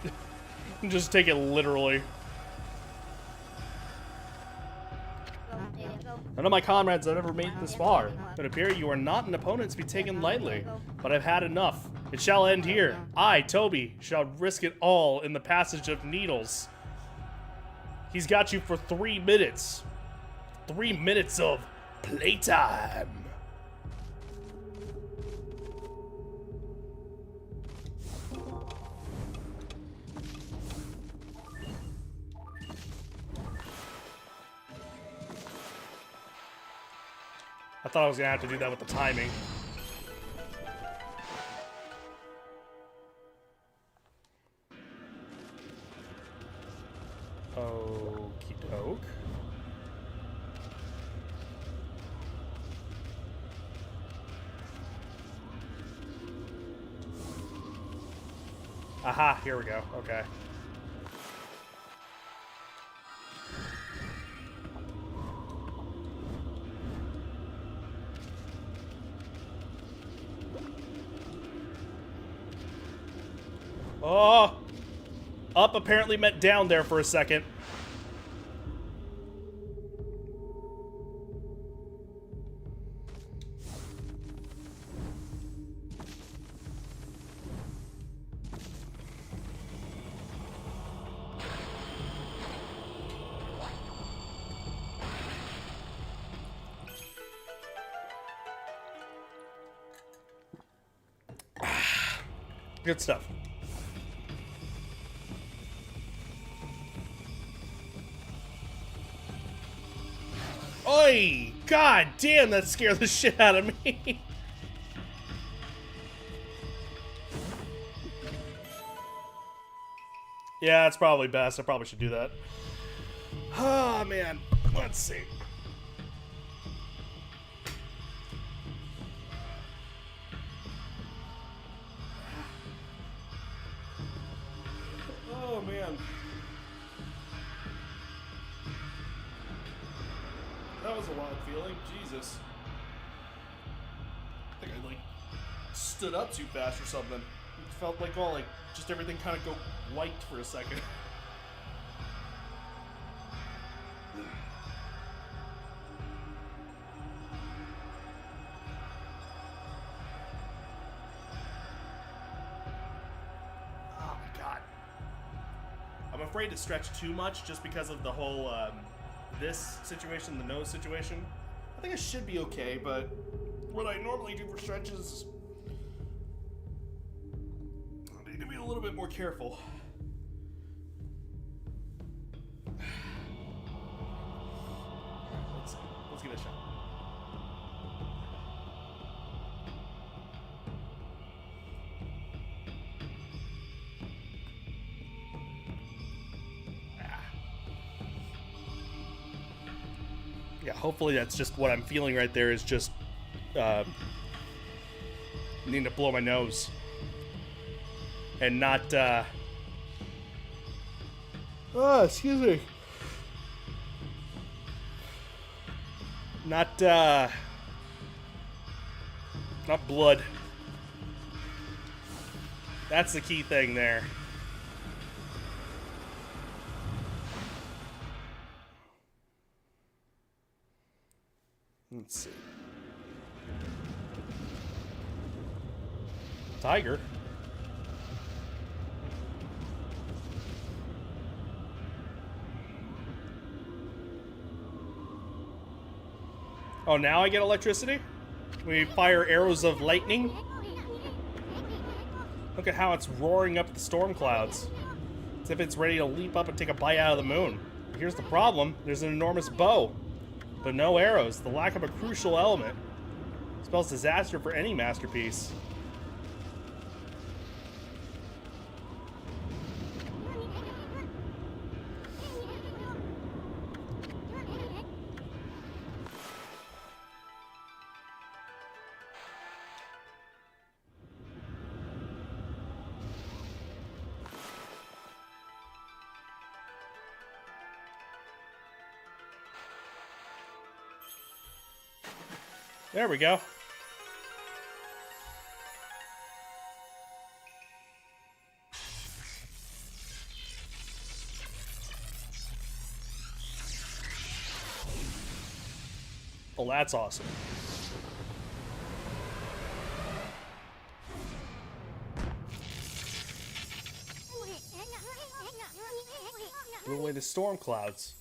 Speaker 1: Just take it literally. None of my comrades have ever made it this far. It appears you are not an opponent to be taken lightly, but I've had enough. It shall end here. I, Toby, shall risk it all in the passage of needles. He's got you for 3 minutes. 3 minutes of playtime. I thought I was gonna have to do that with the timing. Okie doke. Aha, here we go. Okay. Oh! Up apparently meant down there for a second. Good stuff. Oi! God damn, that scared the shit out of me. Yeah, it's probably best. I probably should do that. Oh, man. Let's see. Oh, man. That was a wild feeling. Jesus. I think I, like, stood up too fast or something. It felt like all, like, just everything kind of go white for a second. Oh, my God. I'm afraid to stretch too much just because of the whole, this situation, the nose situation. I think I should be okay, but what I normally do for stretches, I need to be a little bit more careful. Let's see. Let's give it a shot. Yeah, hopefully that's just what I'm feeling right there is just needing to blow my nose and not Oh, excuse me. Not blood. That's the key thing there. Let's see. Tiger. Oh, now I get electricity? We fire arrows of lightning? Look at how it's roaring up the storm clouds. As if it's ready to leap up and take a bite out of the moon. But here's the problem. There's an enormous bow, but no arrows. The lack of a crucial element spells disaster for any masterpiece. There we go. Well, that's awesome. Blew away the storm clouds.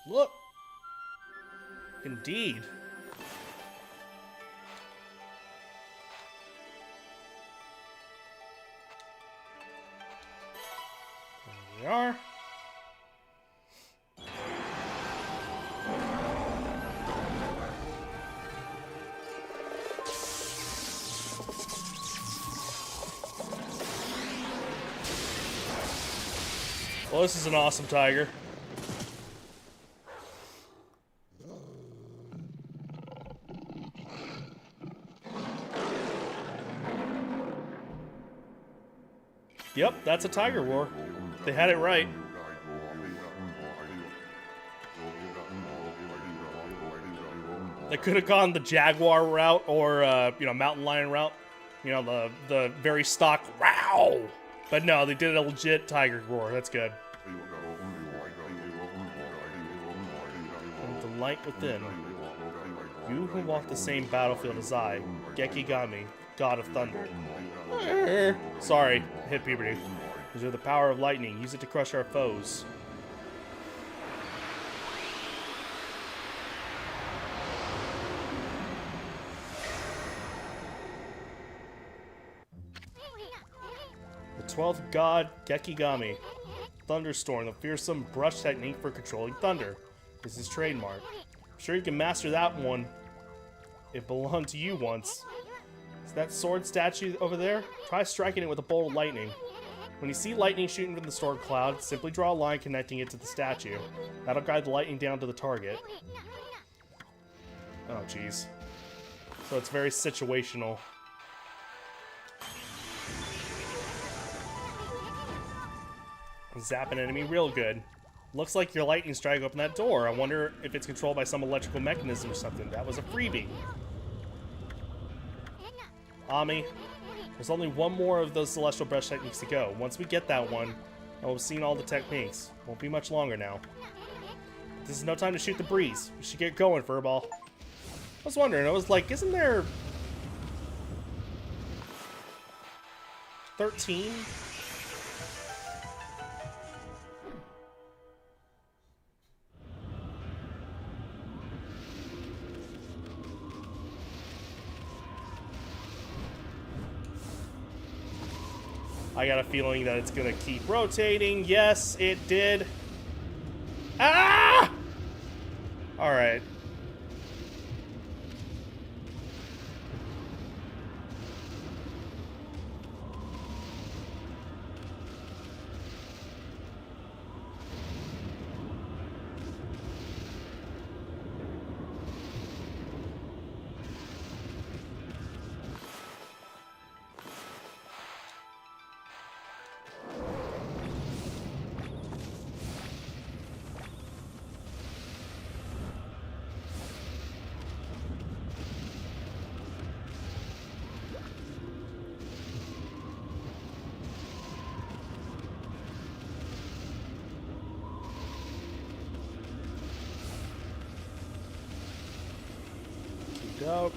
Speaker 1: Look! Indeed. There we are. Well, this is an awesome tiger. Yep, that's a tiger roar. They had it right. They could have gone the jaguar route or, mountain lion route. You know, the very stock wow. But no, they did a legit tiger roar. That's good. And the light within. You who walk the same battlefield as I, Gekigami, god of thunder. Sorry, hit puberty. These are the power of lightning. Use it to crush our foes. The 12th god, Gekigami. Thunderstorm, the fearsome brush technique for controlling thunder. This is trademark. I'm sure you can master that one. It belonged to you once. Is that sword statue over there? Try striking it with a bolt of lightning. When you see lightning shooting from the storm cloud, simply draw a line connecting it to the statue. That'll guide the lightning down to the target. Oh, jeez. So it's very situational. Zap an enemy real good. Looks like your lightning strike opened that door. I wonder if it's controlled by some electrical mechanism or something. That was a freebie. Ami, there's only one more of those celestial brush techniques to go. Once we get that one, and we've seen all the techniques. Won't be much longer now. This is no time to shoot the breeze. We should get going, Furball. I was wondering, I was like, isn't there 13? I got a feeling that it's gonna keep rotating. Yes, it did. Ah! Alright. Yup.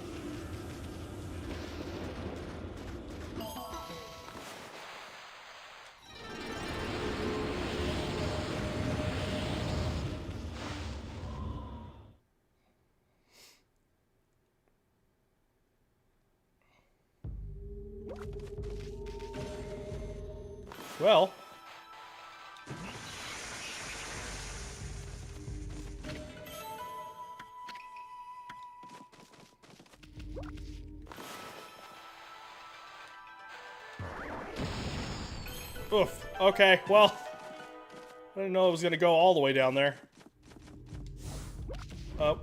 Speaker 1: Well. Oof. Okay, well. I didn't know it was gonna go all the way down there. Oh.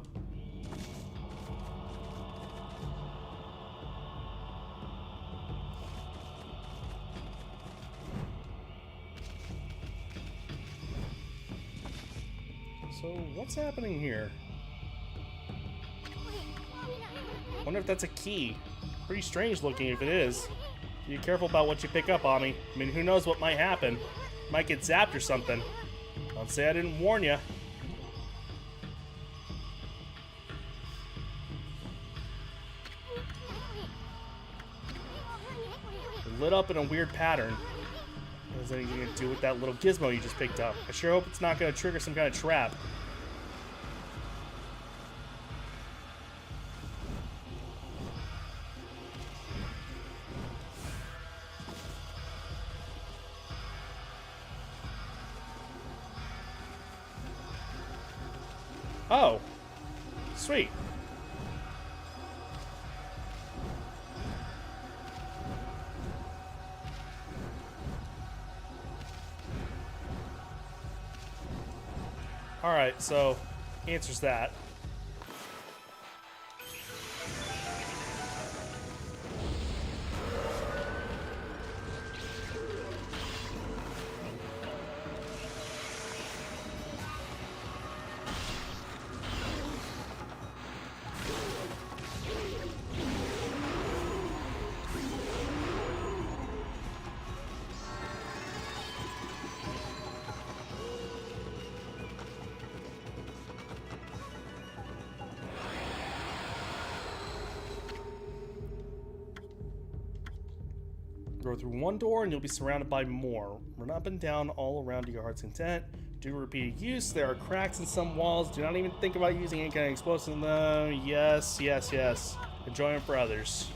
Speaker 1: So, what's happening here? Wonder if that's a key. Pretty strange looking if it is. Be careful about what you pick up, Ami. I mean, who knows what might happen. Might get zapped or something. Don't say I didn't warn you. Lit up in a weird pattern. What has anything to do with that little gizmo you just picked up? I sure hope it's not going to trigger some kind of trap. Oh. Sweet. Alright, so answers that. Go through one door and you'll be surrounded by more. Run up and down all around to your heart's content. Do repeated use. There are cracks in some walls. Do not even think about using any kind of explosive in them. Yes, yes, yes. Enjoyment for others.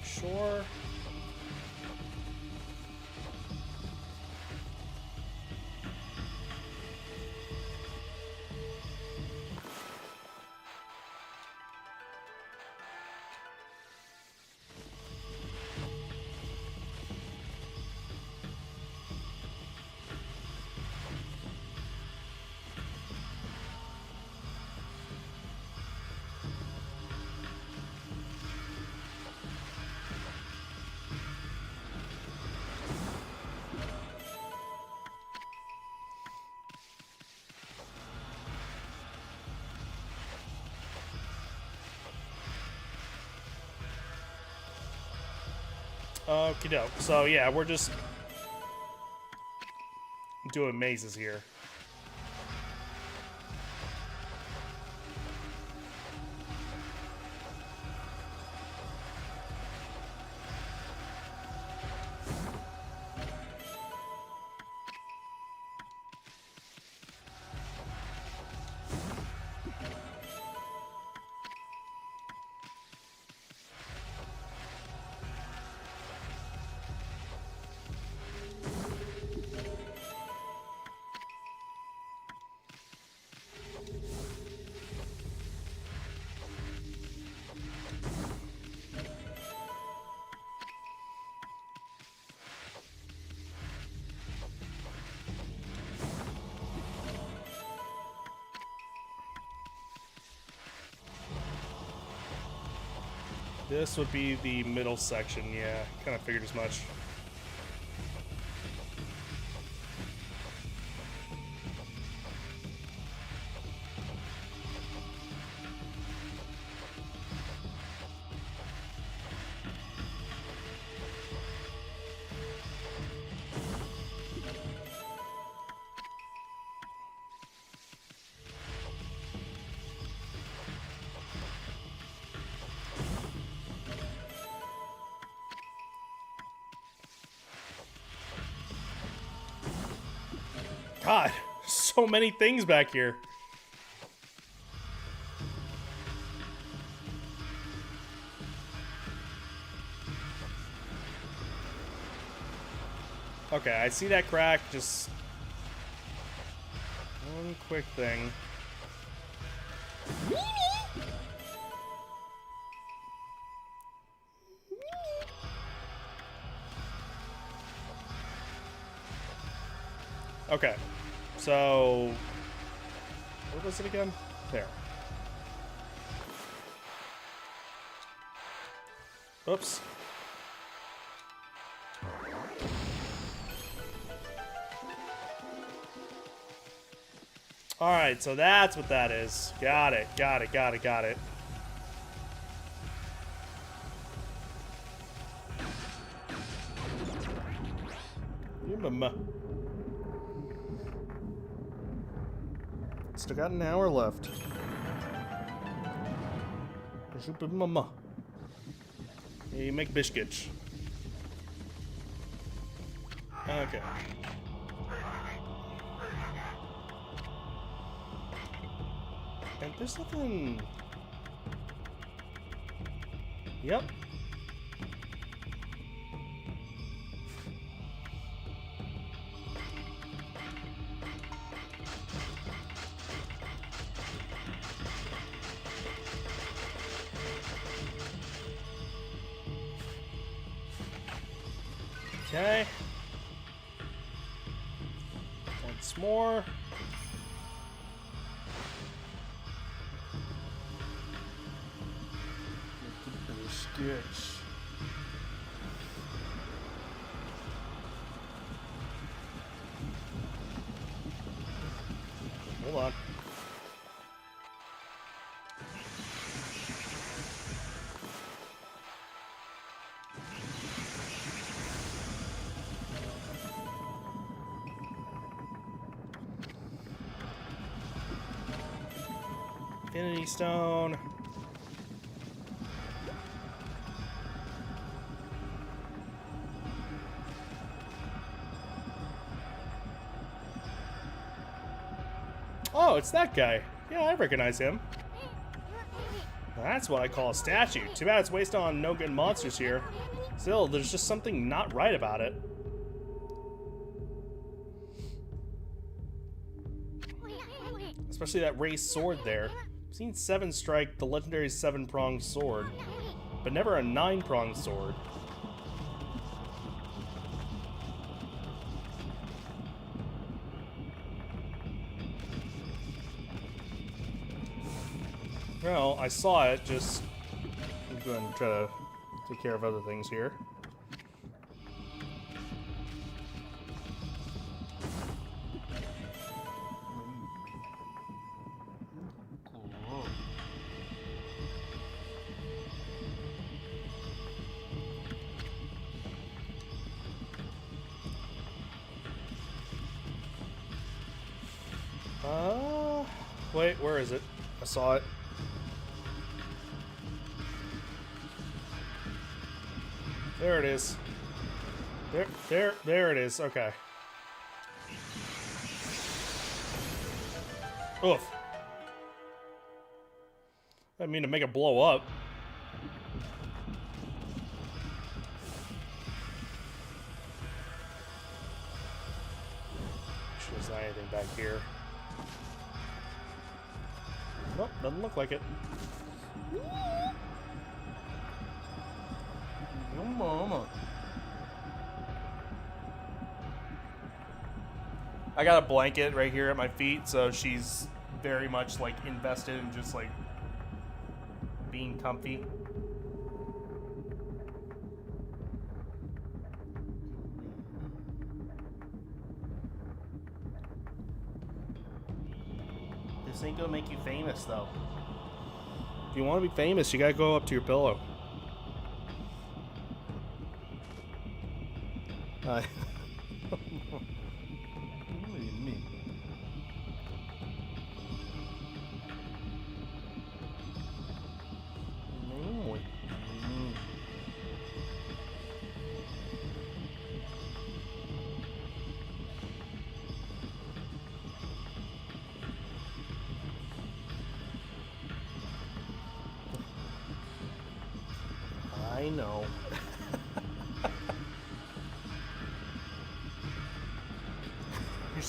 Speaker 1: Sure. Okie doke. So yeah, we're just doing mazes here. This would be the middle section, yeah. Kind of figured as much. God, so many things back here. Okay, I see that crack. Just one quick thing. Okay, so what was it again? There. Oops. Alright, so that's what that is. Got it, got it, got it, got it. Still got an hour left. You make biscuits. Okay. And there's nothing... Yep. Okay. Once more. Stitch. Hold on. Infinity Stone. Oh, it's that guy. Yeah, I recognize him. That's what I call a statue. Too bad it's wasted on no good monsters here. Still, there's just something not right about it. Especially that raised sword there. I've seen 7 strike the legendary 7-pronged sword, but never a 9-pronged sword. Well, I saw it, just... I'm going to try to take care of other things here. Wait, where is it? I saw it. There it is. There it is. Okay. Oof. I didn't mean to make it blow up. Sure there's not anything back here. Nope, doesn't look like it. I got a blanket right here at my feet, so she's very much like invested in just like being comfy. This ain't gonna make you famous, though. If you want to be famous, you gotta go up to your pillow. Hi.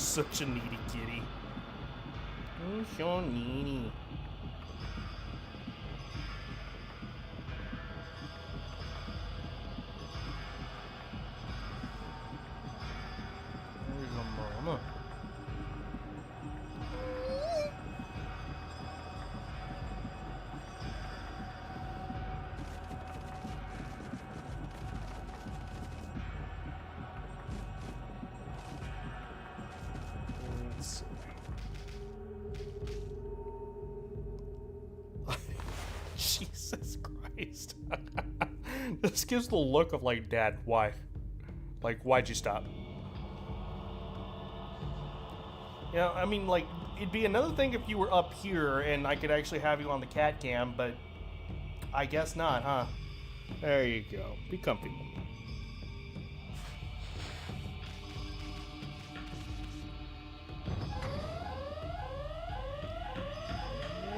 Speaker 1: Such a needy kitty. Oh, so needy. Where's your mama? Jesus Christ. This gives the look of like, Dad, why? Like, why'd you stop? Yeah, I mean, like, it'd be another thing if you were up here and I could actually have you on the cat cam, but I guess not, huh? There you go. Be comfy.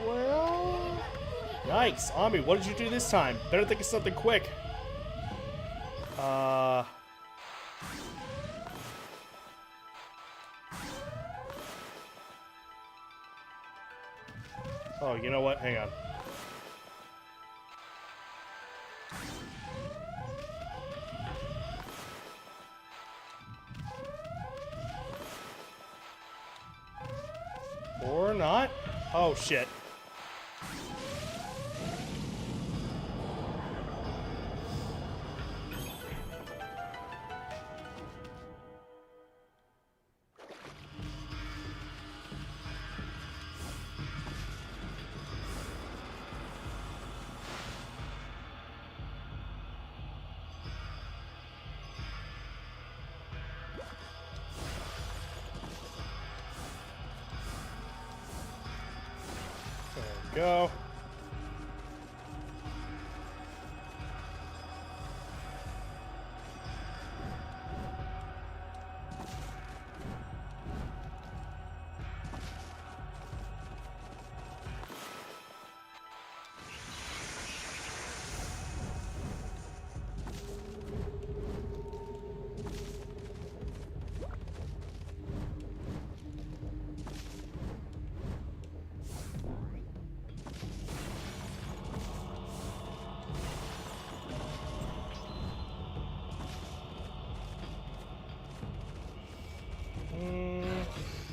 Speaker 1: Well... Nice. Ami, what did you do this time? Better think of something quick. Oh, you know what? Hang on. Or not? Oh, shit. Go.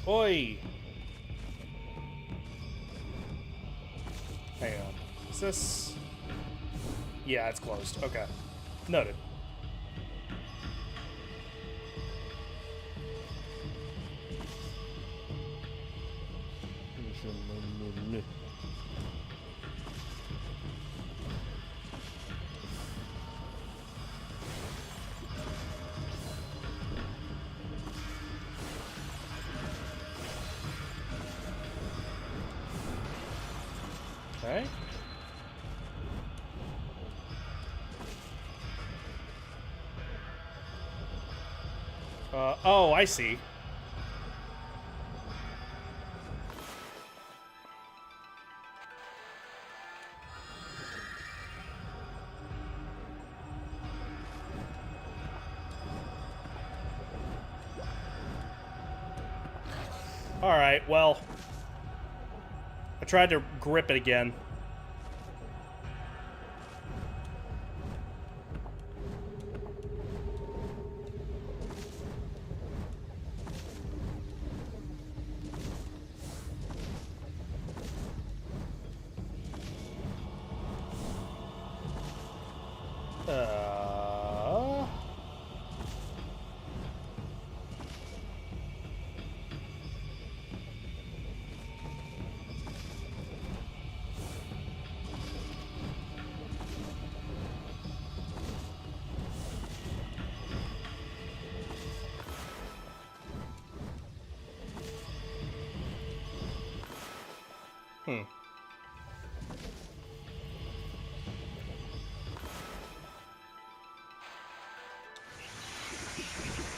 Speaker 1: Oi! Hang on. Is this... Yeah, it's closed. Okay. Noted. Okay. Oh, I see. Alright, well... I tried to grip it again.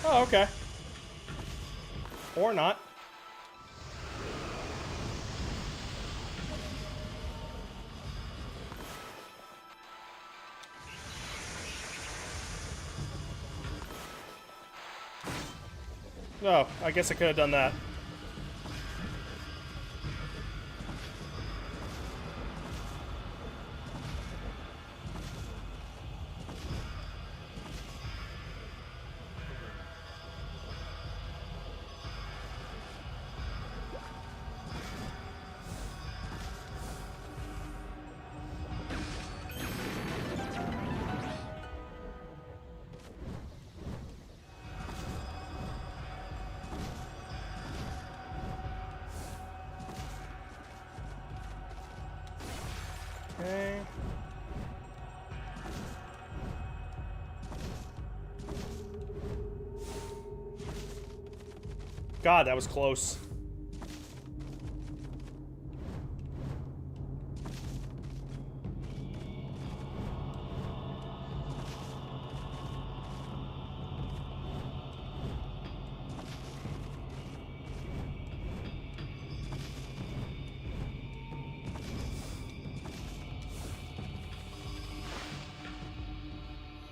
Speaker 1: Oh, okay. Or not. Oh, I guess I could have done that. Okay. God, that was close.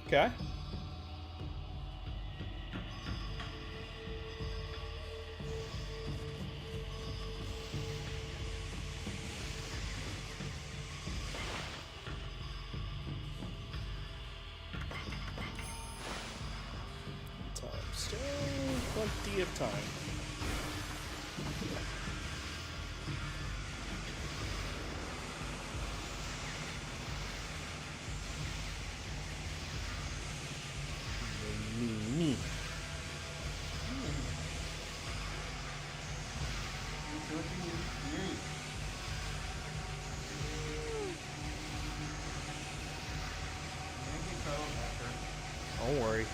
Speaker 1: Okay. Time. Still plenty of time. Me. Don't worry.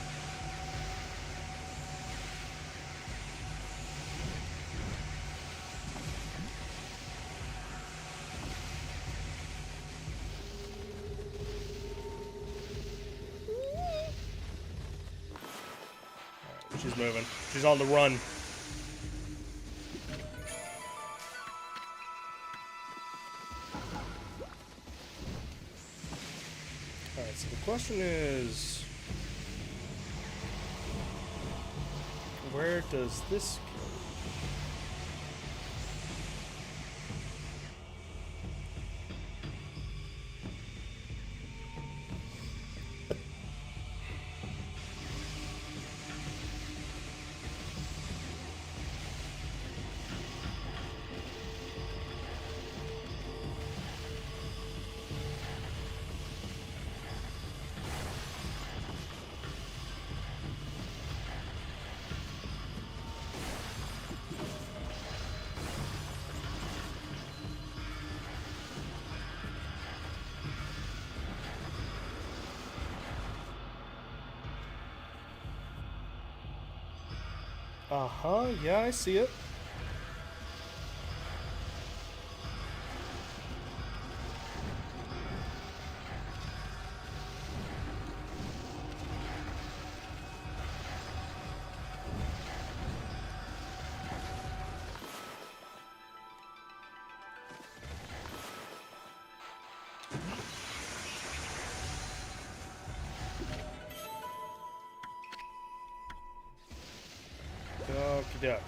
Speaker 1: She's moving. She's on the run. Alright, so the question is... where does this go? Uh-huh, yeah, I see it. Okey-doke.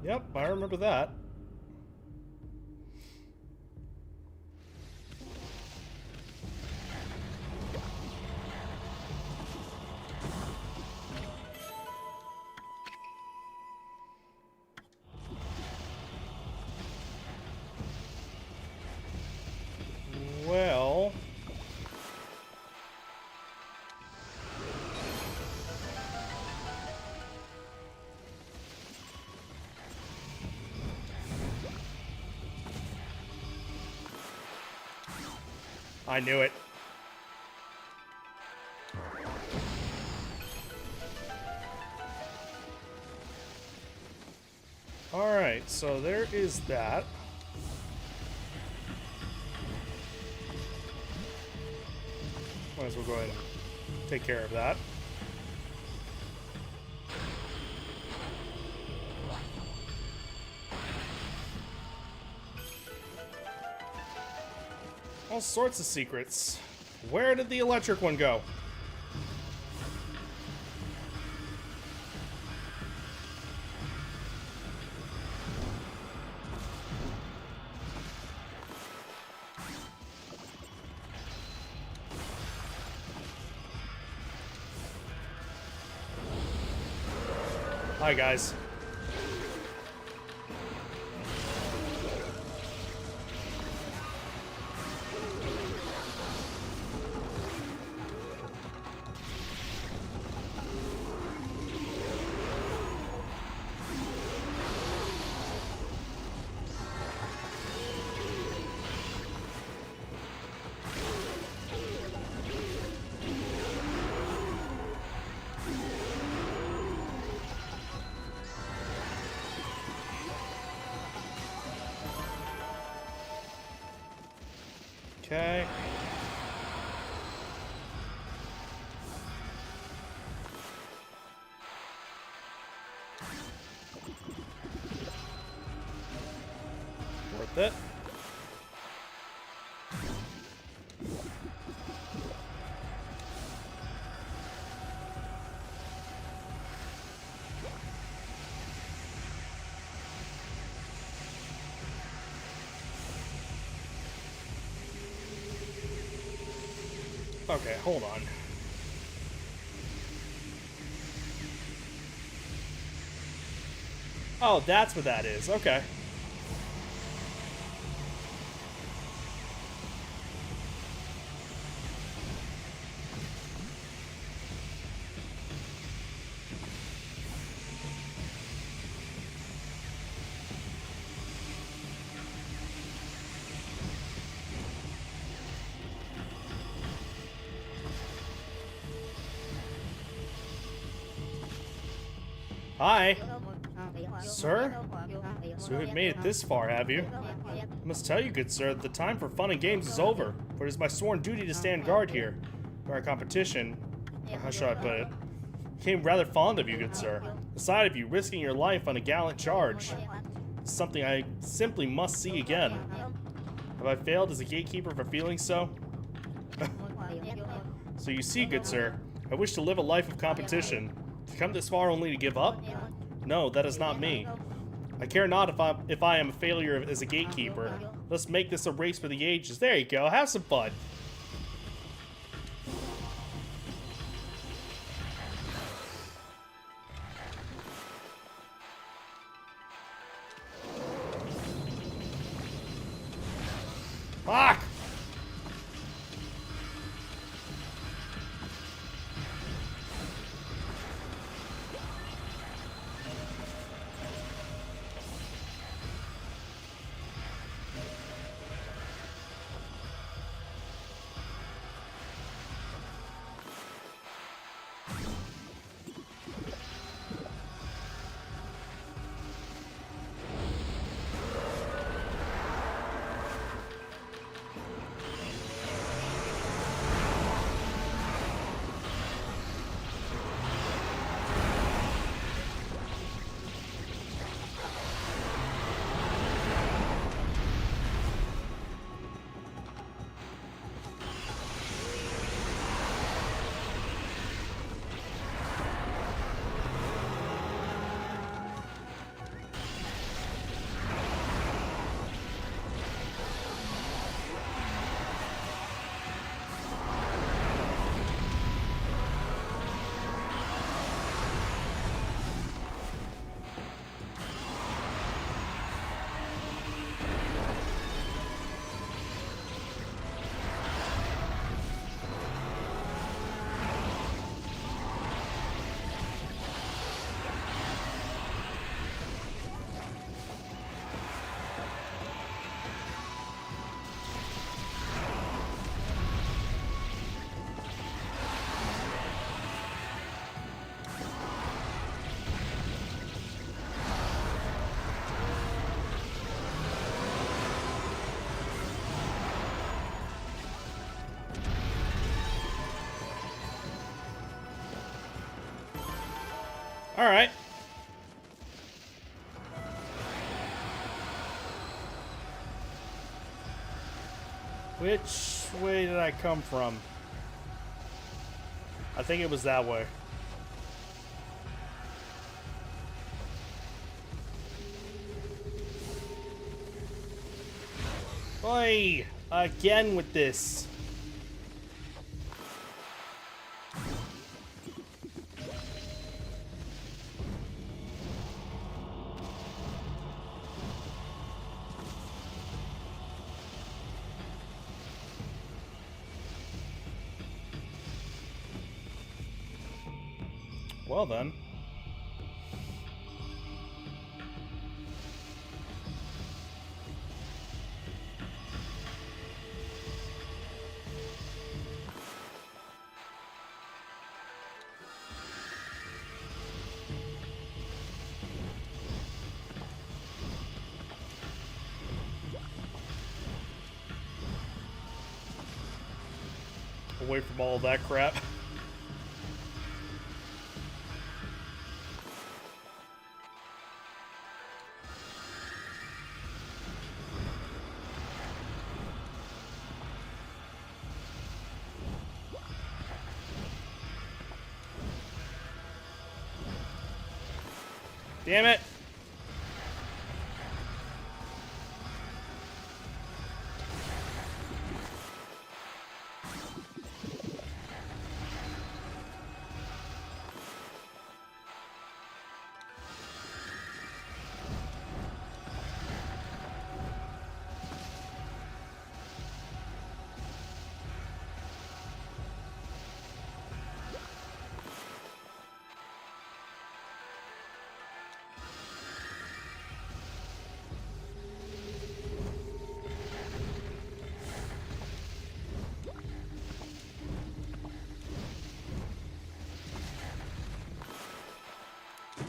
Speaker 1: Yep, I remember that. Well... I knew it. Alright, so there is that. Might as well go ahead and take care of that. All sorts of secrets. Where did the electric one go? Hi, guys. Okay. Worth it. Okay, hold on. Oh, that's what that is. Okay. Hi. Sir? So you have made it this far, have you? I must tell you, good sir, that the time for fun and games is over, for it is my sworn duty to stand guard here. For our competition, how shall I put it, became rather fond of you, good sir. The sight of you risking your life on a gallant charge is something I simply must see again. Have I failed as a gatekeeper for feeling so? So you see, good sir, I wish to live a life of competition. To come this far only to give up? No, that is not me. I care not if I am a failure as a gatekeeper. Let's make this a race for the ages. There you go, have some fun. Fuck! Alright. Which way did I come from? I think it was that way. Oi! Again with this. Well then. Away from all that crap. Damn it!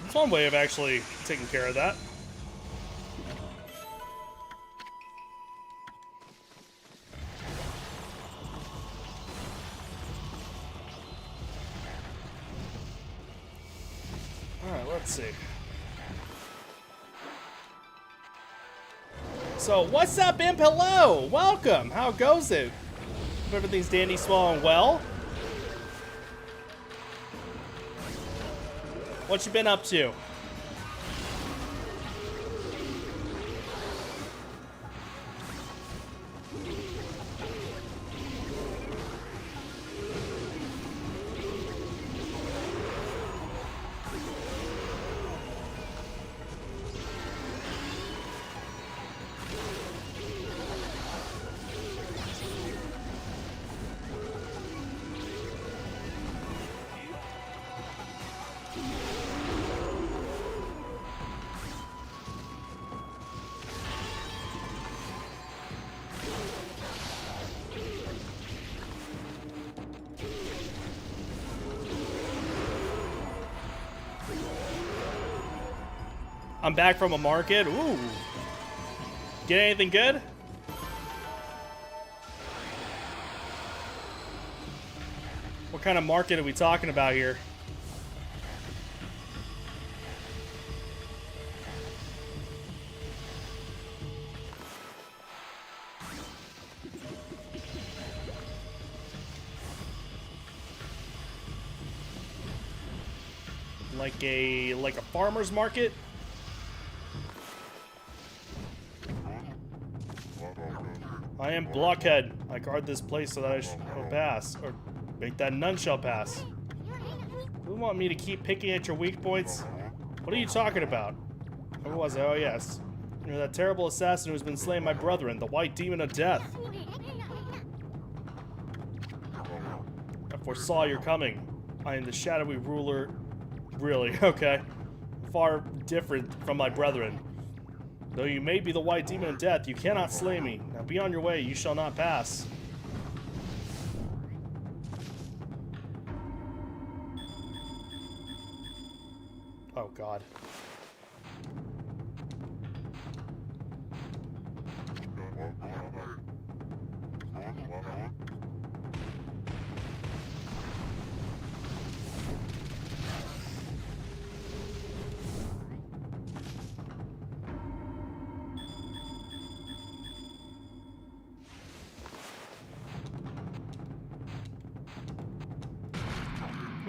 Speaker 1: It's one way of actually taking care of that. Alright, let's see. So, what's up, Imp? Hello! Welcome! How goes it? Hope everything's dandy, swell, and well. What you been up to? I'm back from a market. Ooh. Get anything good? What kind of market are we talking about here? Like a farmer's market? I am Blockhead. I guard this place so that I shall pass, or make that none shall pass. You want me to keep picking at your weak points? What are you talking about? Who was it? Oh yes. You're that terrible assassin who's been slaying my brethren, the white demon of death. I foresaw your coming. I am the shadowy ruler. Really? Okay. Far different from my brethren. Though you may be the white demon of death, you cannot slay me. Now be on your way, you shall not pass. Oh god.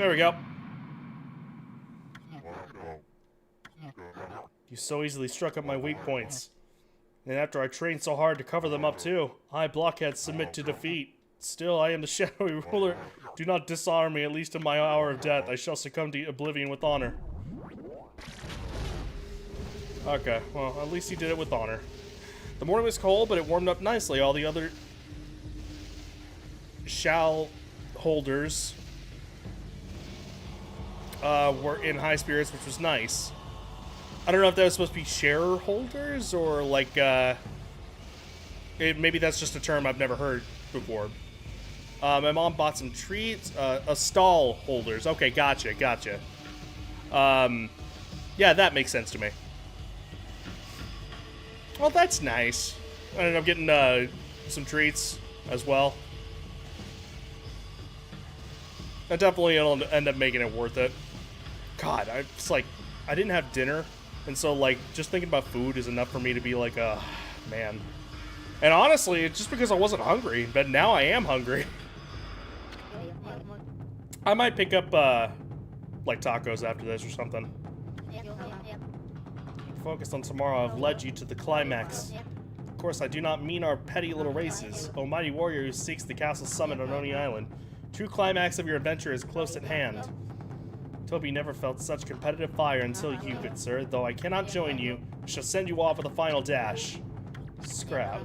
Speaker 1: There we go. You so easily struck up my weak points. And after I trained so hard to cover them up too, I, blockheads, submit to defeat. Still, I am the shadowy ruler. Do not dishonor me, at least in my hour of death. I shall succumb to oblivion with honor. Okay, well, at least he did it with honor. The morning was cold, but it warmed up nicely. All the other shall holders were in high spirits, which was nice. I don't know if that was supposed to be shareholders or like, maybe that's just a term I've never heard before. My mom bought some treats, stall holders. Okay, gotcha. Yeah, that makes sense to me. Well, that's nice. I ended up getting some treats as well. That definitely will end up making it worth it. God, it's like, I didn't have dinner, and so, like, just thinking about food is enough for me to be like, man. And honestly, it's just because I wasn't hungry, but now I am hungry. I might pick up, like, tacos after this or something. Focused on tomorrow, I've led you to the climax. Of course, I do not mean our petty little races. O mighty warrior who seeks the castle summit on Oni Island. True climax of your adventure is close at hand. Toby never felt such competitive fire until you, good sir. Though I cannot join you, I shall send you off with a final dash. Scrap.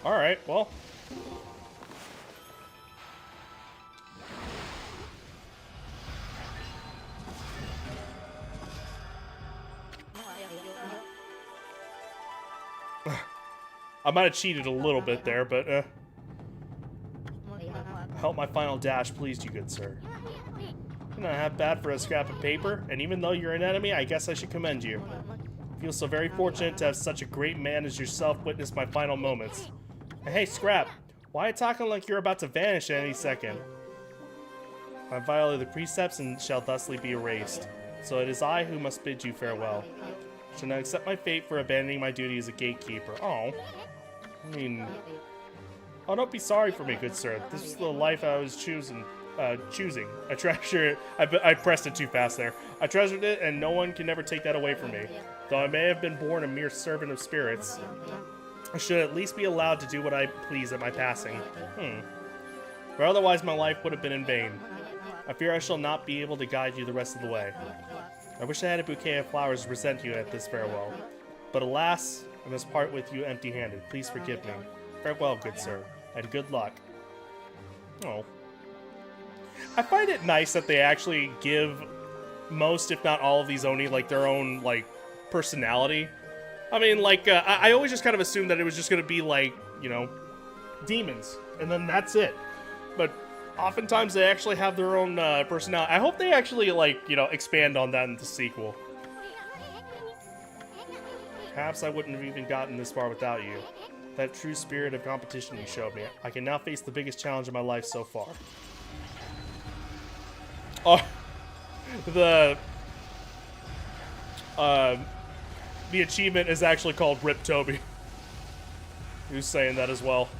Speaker 1: Alright, well. I might have cheated a little bit there, but, help my final dash, please, you good sir. You're not half bad for a scrap of paper, and even though you're an enemy, I guess I should commend you. I feel so very fortunate to have such a great man as yourself witness my final moments. Hey, Scrap, why are you talking like you're about to vanish at any second? I violated the precepts and shall thusly be erased. So it is I who must bid you farewell. I shall now accept my fate for abandoning my duty as a gatekeeper. Oh. I mean... Oh, don't be sorry for me, good sir. This is the life I was choosing. I treasure it. I pressed it too fast there. I treasured it, and no one can ever take that away from me. Though I may have been born a mere servant of spirits, I should at least be allowed to do what I please at my passing. Or otherwise my life would have been in vain. I fear I shall not be able to guide you the rest of the way. I wish I had a bouquet of flowers to present you at this farewell. But alas, I must part with you empty-handed. Please forgive me. Farewell, good sir, and good luck. Oh. I find it nice that they actually give most, if not all of these Oni, like, their own, like, personality. I mean, like, I always just kind of assumed that it was just going to be, like, you know, demons, and then that's it. But oftentimes they actually have their own personality. I hope they actually, like, you know, expand on that in the sequel. Perhaps I wouldn't have even gotten this far without you. That true spirit of competition you showed me. I can now face the biggest challenge of my life so far. Oh, the achievement is actually called Rip Toby. Who's saying that as well?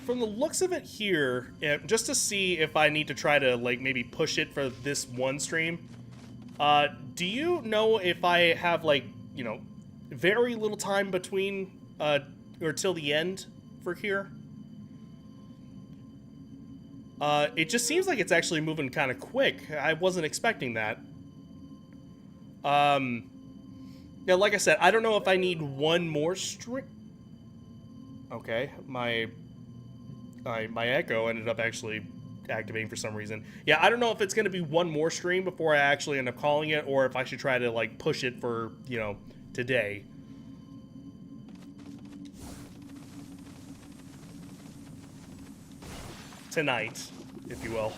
Speaker 1: From the looks of it here, just to see if I need to try to, like, maybe push it for this one stream, do you know if I have, like, you know, very little time between, or till the end for here? It just seems like it's actually moving kind of quick. I wasn't expecting that. Yeah, like I said, I don't know if I need one more stream. Okay, my echo ended up actually activating for some reason. Yeah, I don't know if it's going to be one more stream before I actually end up calling it, or if I should try to, like, push it for, you know, today. tonight, if you will.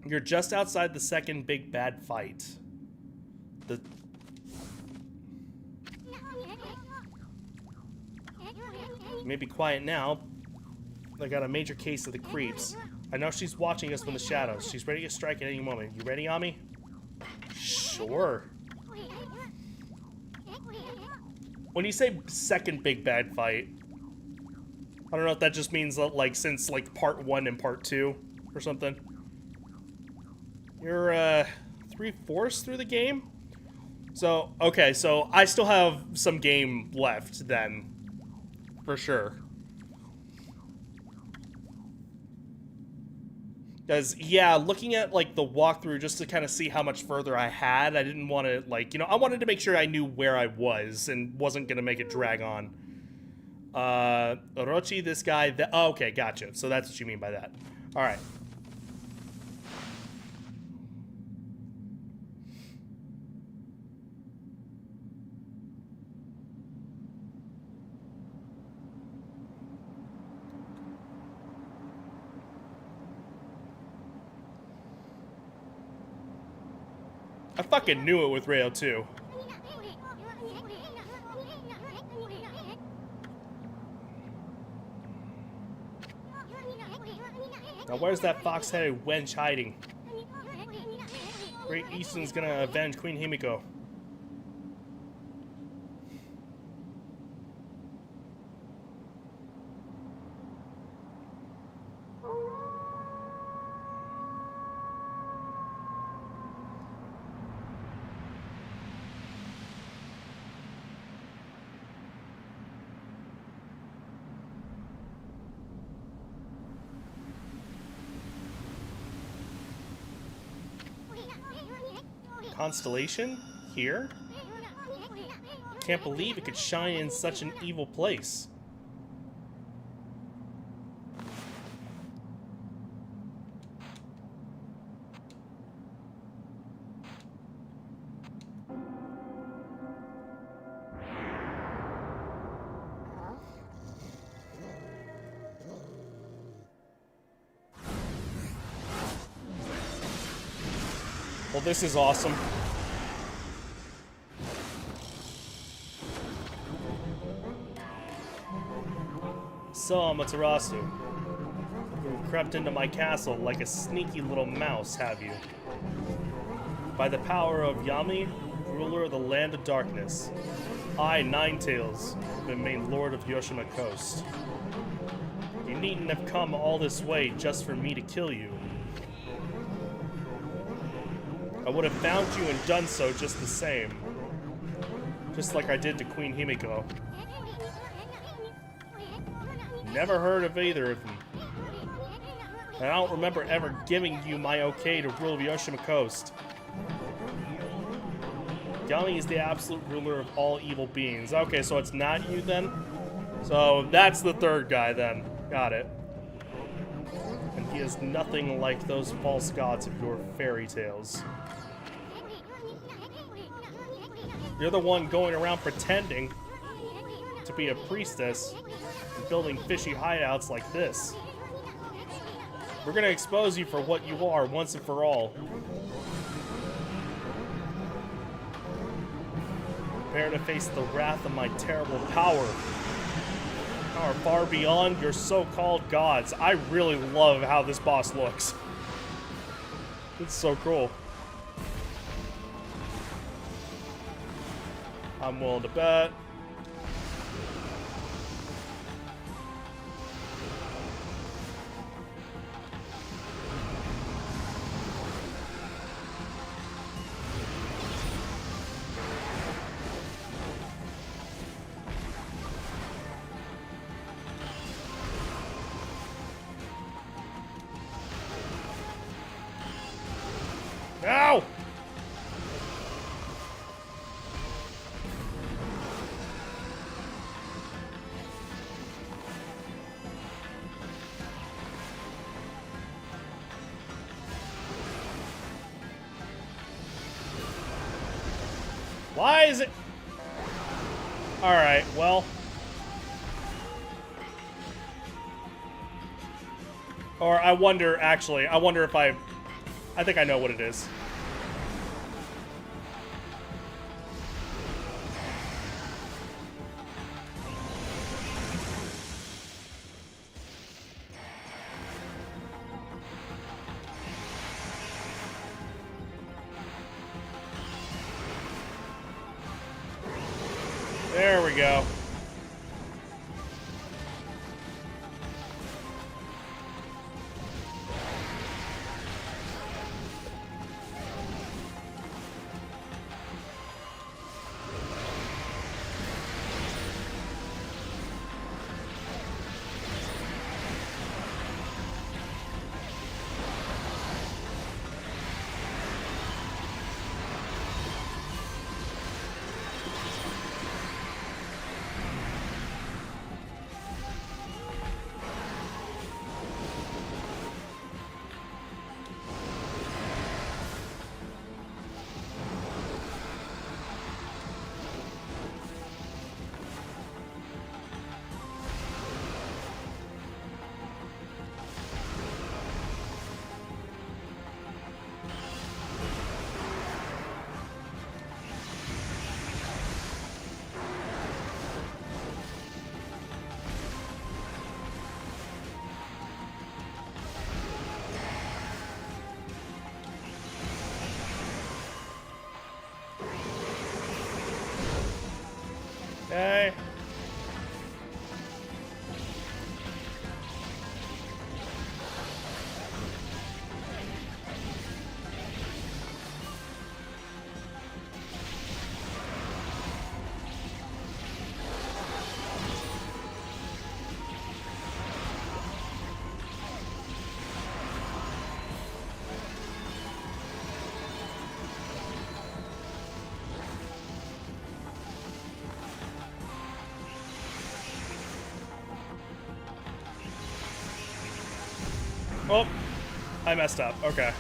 Speaker 1: You're just outside the second big bad fight. The... You may be quiet now. I got a major case of the creeps. I know she's watching us from the shadows. She's ready to strike at any moment. You ready, Ami? Sure. When you say second big bad fight, I don't know if that just means that, like, since, like, part 1 and part 2 or something. You're, 3/4 through the game? So, okay, so I still have some game left then. For sure. Because, yeah, looking at, like, the walkthrough just to kind of see how much further I had, I didn't want to, like, you know, I wanted to make sure I knew where I was and wasn't going to make it drag on. Orochi, this guy, oh, okay, gotcha. So that's what you mean by that. Alright. I fucking knew it with Rayo 2. Now where's that fox-headed wench hiding? Great Easton's gonna avenge Queen Himiko. Constellation? Here? Can't believe it could shine in such an evil place. Well, this is awesome. So, Amaterasu, you crept into my castle like a sneaky little mouse, have you? By the power of Yami, ruler of the land of darkness, I, Ninetails, have been made lord of Yoshima Coast. You needn't have come all this way just for me to kill you. I would have found you and done so just the same. Just like I did to Queen Himiko. Never heard of either of them. And I don't remember ever giving you my okay to rule Yoshima Coast. Yami is the absolute ruler of all evil beings. Okay, so it's not you then? So that's the third guy then. Got it. And he is nothing like those false gods of your fairy tales. You're the one going around pretending to be a priestess and building fishy hideouts like this. We're gonna expose you for what you are once and for all. Prepare to face the wrath of my terrible power. Power far beyond your so-called gods. I really love how this boss looks. It's so cool. I'm willing to bet. Ow! Why is it... Alright, well... Or I wonder, actually, I wonder if I think I know what it is. There we go. Okay. Oh, I messed up. Okay.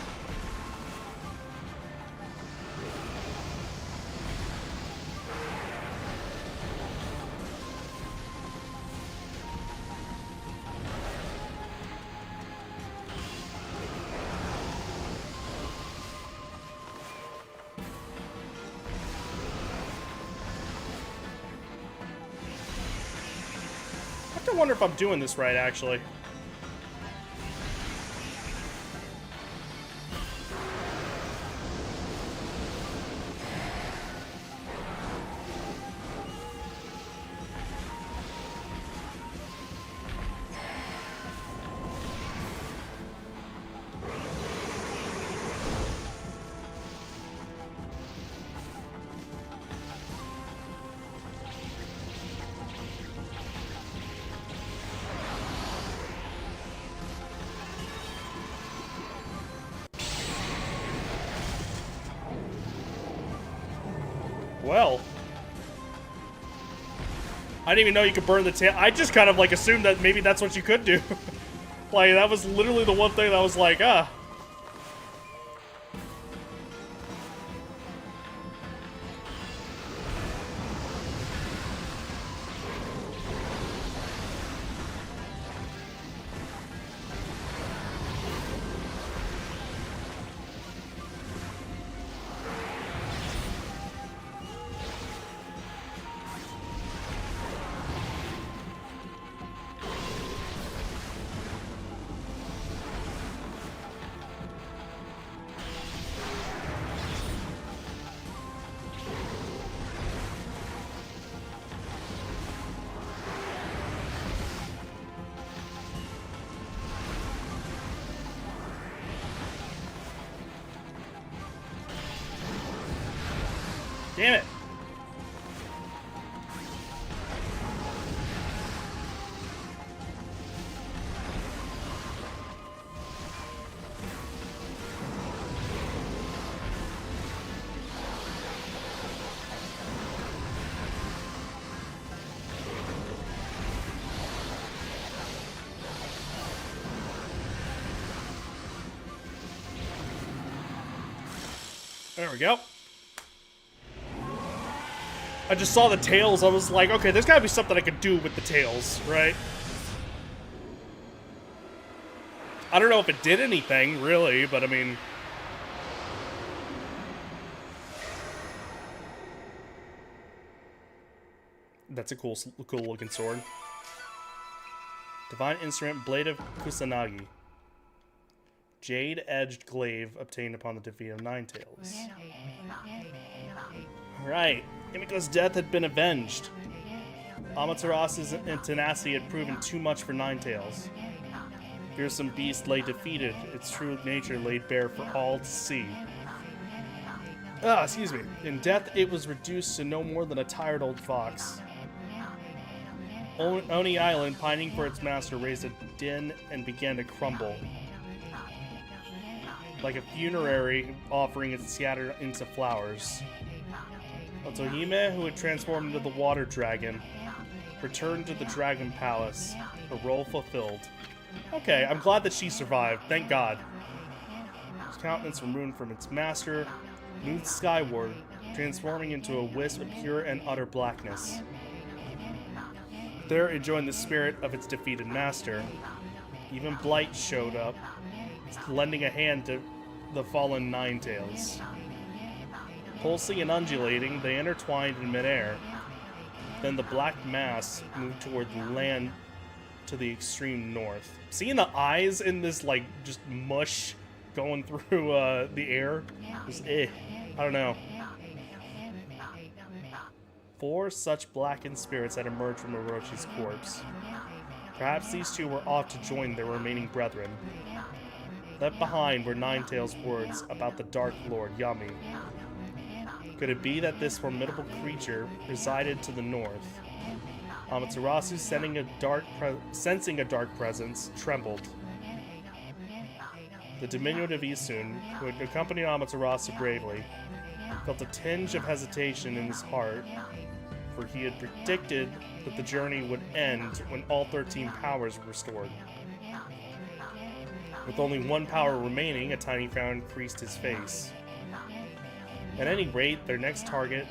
Speaker 1: I have to wonder if I'm doing this right, actually. Well, I didn't even know you could burn the tail. I just kind of like assumed that maybe that's what you could do. Like, that was literally the one thing that was like, ah. Damn it. There we go. I just saw the tails. I was like, okay, there's gotta be something I could do with the tails, right? I don't know if it did anything, really, but I mean... That's a cool looking sword. Divine Instrument, Blade of Kusanagi. Jade-edged glaive obtained upon the defeat of Ninetales. Alright, Himiko's death had been avenged. Amaterasu's tenacity had proven too much for Ninetales. Fearsome beast lay defeated, its true nature laid bare for all to see. Excuse me. In death, it was reduced to no more than a tired old fox. Oni Island, pining for its master, raised a din and began to crumble. Like a funerary offering, it scattered into flowers. Otohime, who had transformed into the water dragon, returned to the dragon palace, her role fulfilled. Okay, I'm glad that she survived, thank God. His countenance removed from its master, moved skyward, transforming into a wisp of pure and utter blackness. There it joined the spirit of its defeated master. Even Blight showed up, lending a hand to the fallen Ninetales. Pulsing and undulating, they intertwined in midair. Then the black mass moved toward the land to the extreme north. Seeing the eyes in this, like, just mush going through the air was I don't know. 4 such blackened spirits had emerged from Orochi's corpse. Perhaps these two were off to join their remaining brethren. Left behind were Ninetales' words about the Dark Lord Yami. Could it be that this formidable creature resided to the north? Amaterasu, sensing a dark presence, trembled. The diminutive Isun, who had accompanied Amaterasu bravely, felt a tinge of hesitation in his heart, for he had predicted that the journey would end when all 13 powers were restored. With only one power remaining, a tiny frown creased his face. At any rate, their next target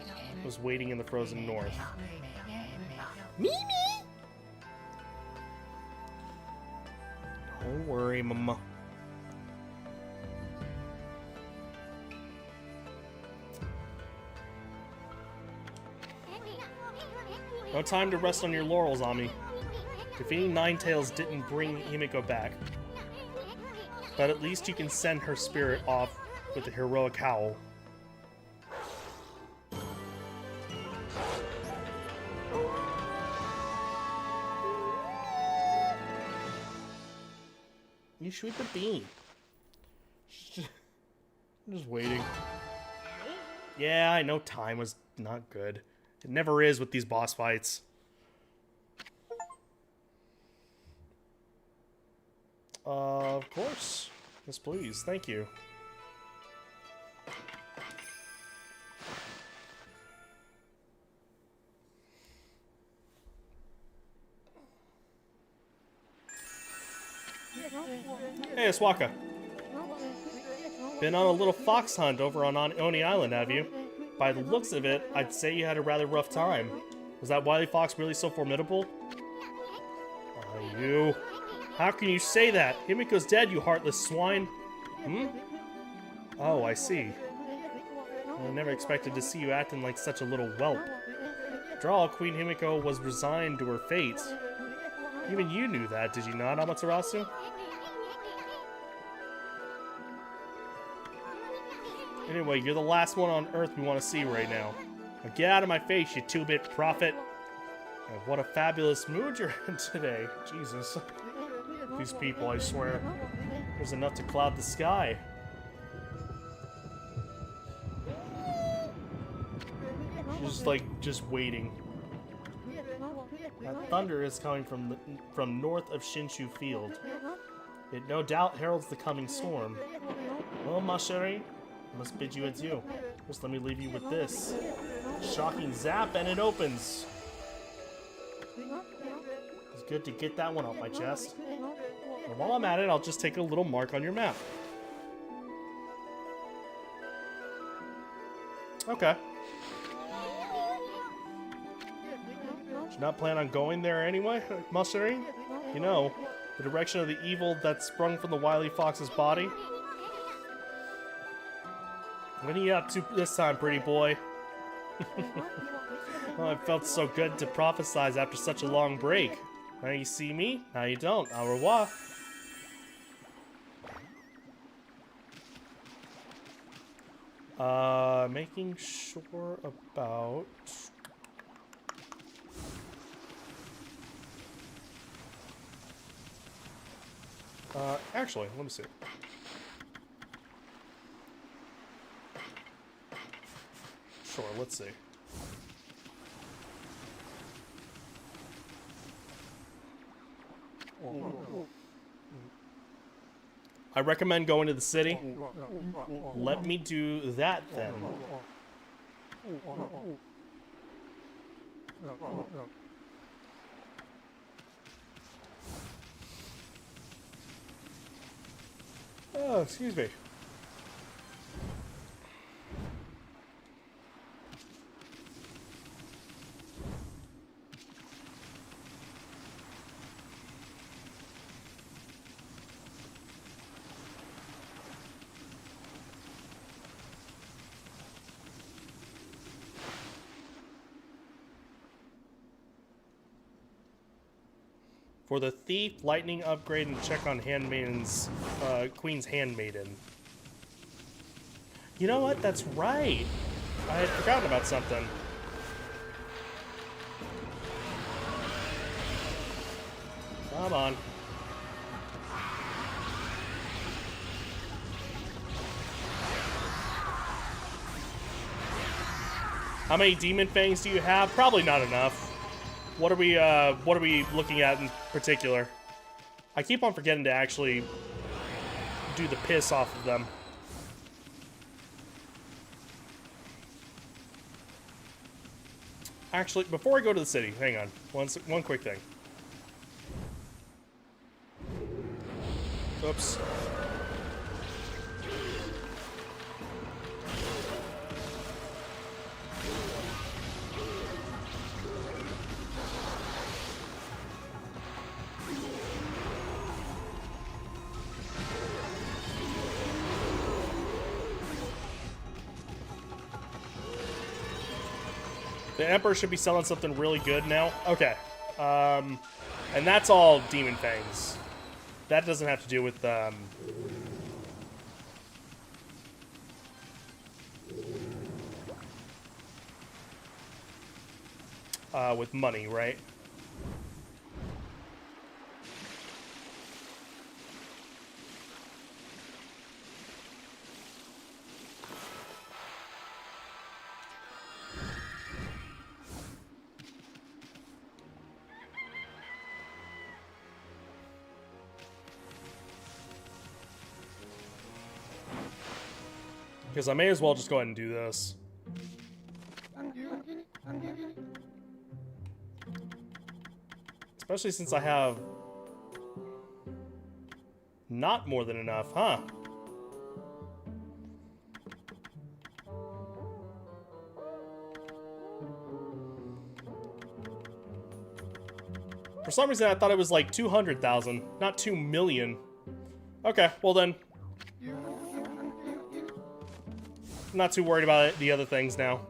Speaker 1: was waiting in the frozen north. Mimi! Don't worry, Mama. No time to rest on your laurels, Ami. Defeating Ninetales didn't bring Himiko back. But at least you can send her spirit off with a heroic howl. You shoot the beam. I'm just waiting. Yeah, I know time was not good. It never is with these boss fights. Of course. Yes, please. Thank you. Hey, Aswaka. Been on a little fox hunt over on Oni Island, have you? By the looks of it, I'd say you had a rather rough time. Was that wily fox really so formidable? Oh, you. How can you say that? Himiko's dead, you heartless swine. Hmm? Oh, I see. I never expected to see you acting like such a little whelp. After all, Queen Himiko was resigned to her fate. Even you knew that, did you not, Amaterasu? Anyway, you're the last one on Earth we want to see right now. Now get out of my face, you two-bit prophet. And what a fabulous mood you're in today. Jesus. These people, I swear. There's enough to cloud the sky. She's just waiting. That thunder is coming from north of Shinshu Field. It no doubt heralds the coming storm. Well, ma chérie, I must bid you adieu. Just let me leave you with this. Shocking zap, and it opens. It's good to get that one off my chest. And while I'm at it, I'll just take a little mark on your map. Okay. Not plan on going there anyway, mustering? You know, the direction of the evil that sprung from the wily fox's body. What are you up to this time, pretty boy? Oh, it felt so good to prophesize after such a long break. Now you see me, now you don't. Au revoir. Making sure about... actually, let me see. Sure, let's see. I recommend going to the city. Let me do that then. Oh, excuse me. For the thief, lightning upgrade, and check on handmaiden's, Queen's handmaiden. You know what? That's right. I had forgotten about something. Come on. How many demon fangs do you have? Probably not enough. What are we looking at in particular? I keep on forgetting to actually do the piss off of them. Actually, before I go to the city, hang on. One quick thing. Oops. The Emperor should be selling something really good now. Okay. And that's all Demon Fangs. That doesn't have to do with, with money, right? Because I may as well just go ahead and do this. Especially since I have not more than enough, huh? For some reason I thought it was like 200,000, not 2 million. Okay, well then. I'm not too worried about the other things now.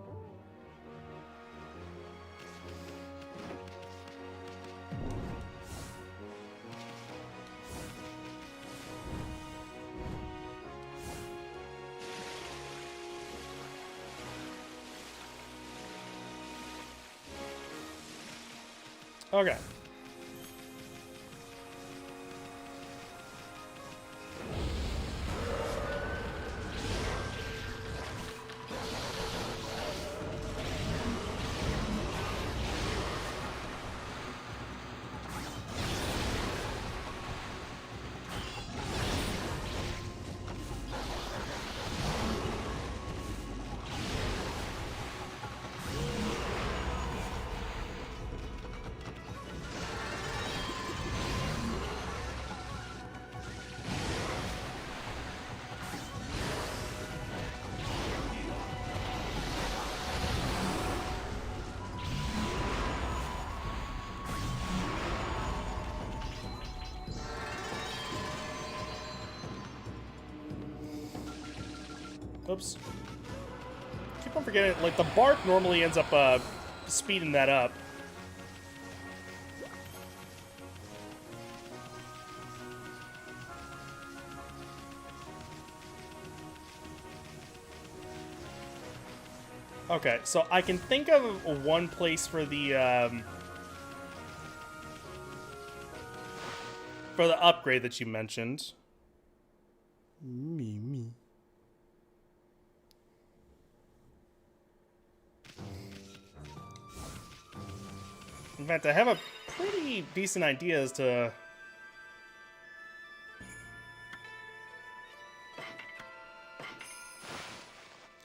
Speaker 1: Okay. Oops. Keep on forgetting, like, the bark normally ends up speeding that up. Okay, so I can think of one place for the upgrade that you mentioned. Me. In fact, I have a pretty decent idea as to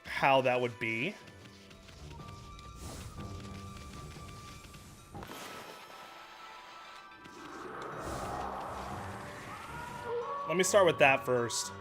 Speaker 1: how that would be. Let me start with that first.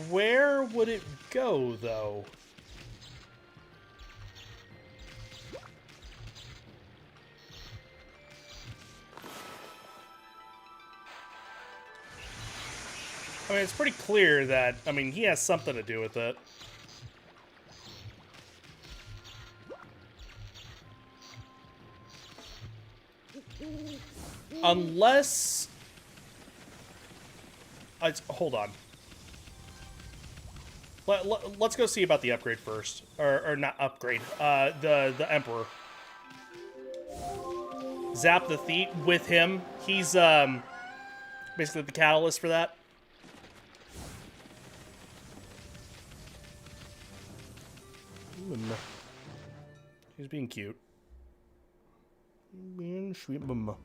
Speaker 1: Where would it go, though? I mean, it's pretty clear that, I mean, he has something to do with it. Unless... hold on. Let's go see about the upgrade first. Or not upgrade. The Emperor. Zap the Thief with him. He's, basically the catalyst for that. He's being cute. Being sweet mama.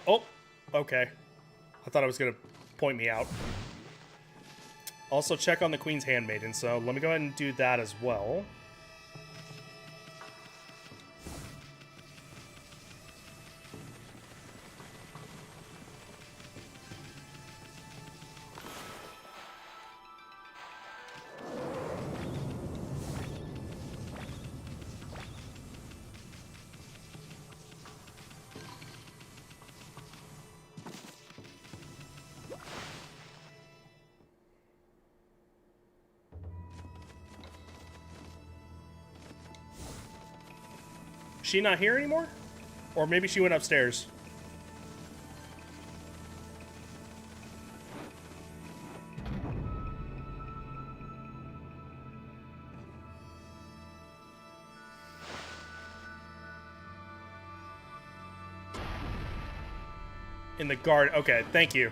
Speaker 1: Oh, okay. I thought it was going to point me out. Also, check on the Queen's Handmaiden, so let me go ahead and do that as well. She not here anymore? Or maybe she went upstairs. In the garden. Okay, thank you.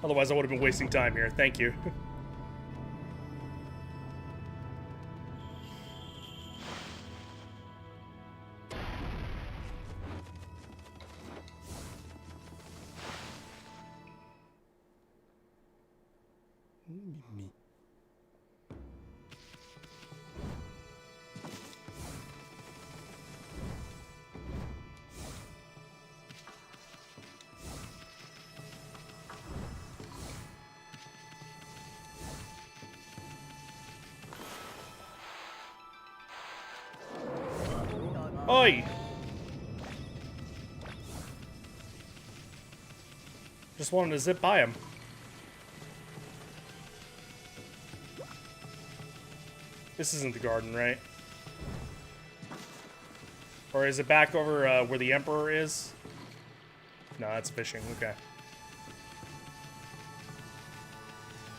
Speaker 1: Otherwise I would have been wasting time here. Thank you. Oi! Just wanted to zip by him. This isn't the garden, right? Or is it back over where the Emperor is? No, that's fishing. Okay.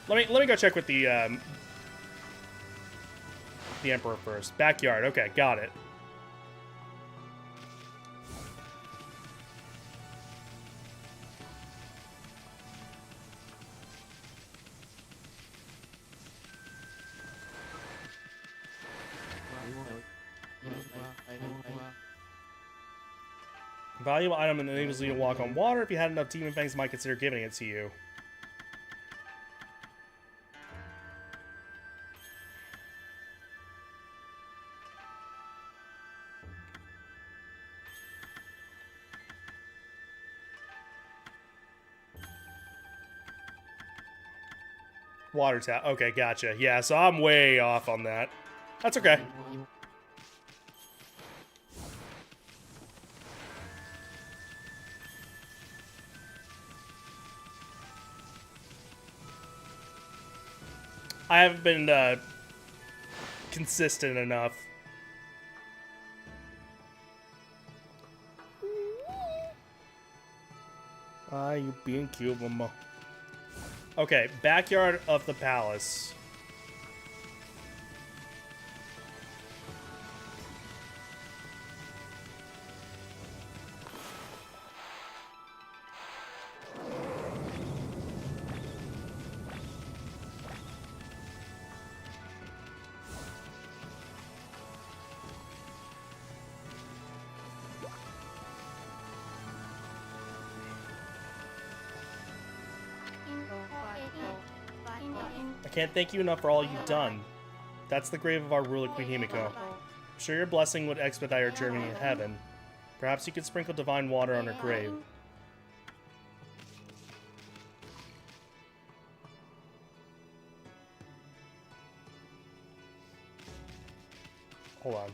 Speaker 1: Let me go check with the Emperor first. Backyard. Okay, got it. Valuable item that enables you to walk on water. If you had enough demon fangs, might consider giving it to you. Water tap. Okay, gotcha. Yeah, so I'm way off on that. That's okay. I haven't been consistent enough. You being cute, mama. Okay, backyard of the palace. I can't thank you enough for all you've done. That's the grave of our ruler, Queen Himiko. I'm sure your blessing would expedite our journey in heaven. Perhaps you could sprinkle divine water on her grave. Hold on.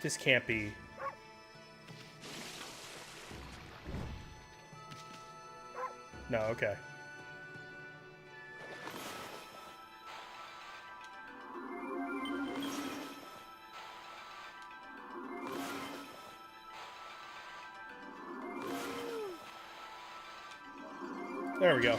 Speaker 1: This can't be. No, okay. There we go.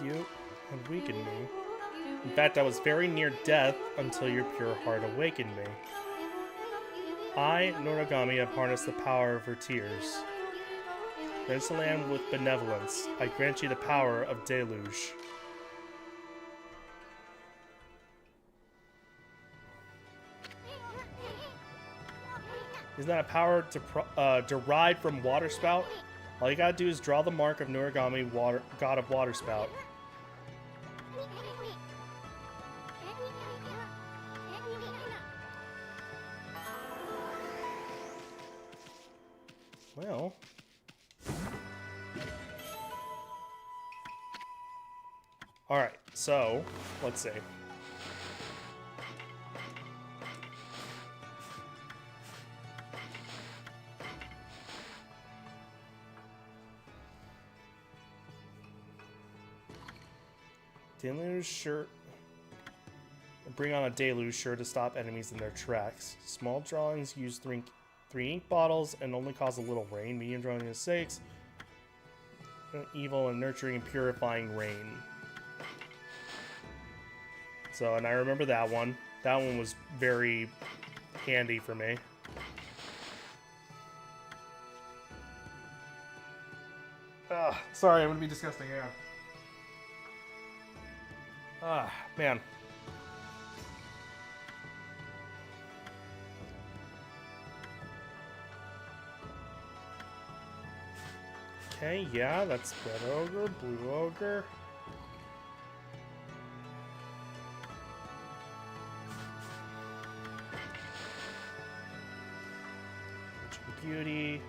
Speaker 1: You had weakened me. In fact, I was very near death until your pure heart awakened me. I, Noragami, have harnessed the power of her tears. Rinse the land with benevolence. I grant you the power of deluge. Isn't that a power derived from water spout? All you gotta do is draw the mark of Noragami, god of water spout. Well. Alright, so, let's see. Deluge sure. Bring on a deluge sure to stop enemies in their tracks. Small drawings use three ink bottles and only cause a little rain. Medium drawing is 6. Evil and nurturing and purifying rain. So, and I remember that one. That one was very handy for me. Sorry, I'm gonna be disgusting. Yeah. Man. Okay, yeah, that's red ogre, blue ogre. Beauty.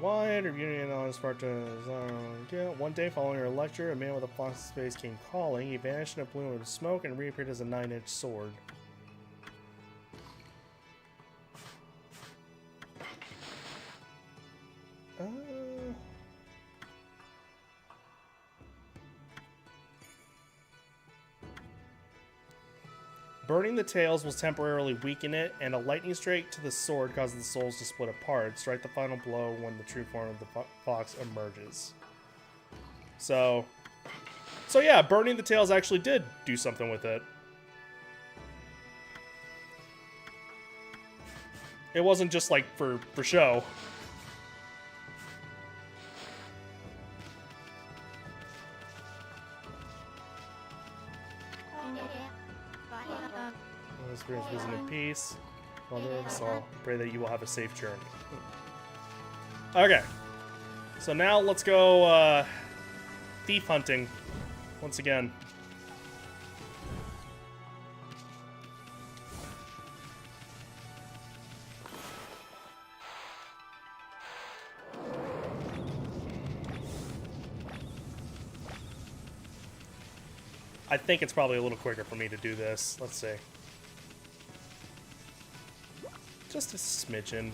Speaker 1: Wide or beauty and on smart to one day following her lecture, a man with a floss face came calling. He vanished in a plume of smoke and reappeared as a 9-inch sword. Burning the tails will temporarily weaken it, and a lightning strike to the sword causes the souls to split apart. Strike the final blow when the true form of the fox emerges. So yeah, burning the tails actually did do something with it. It wasn't just like for show. Experience visit in peace. Mother of us all, pray that you will have a safe journey. Okay. So now let's go thief hunting once again. I think it's probably a little quicker for me to do this. Let's see. Just a smidgen.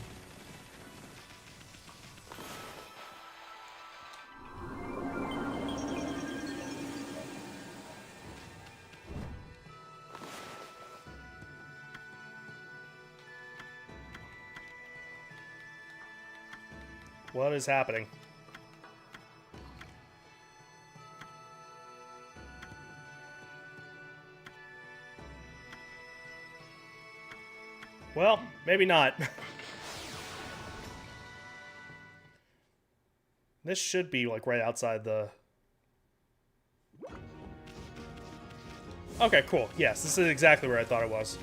Speaker 1: What is happening? Well, maybe not. This should be like right outside the... Okay, cool. Yes, this is exactly where I thought it was.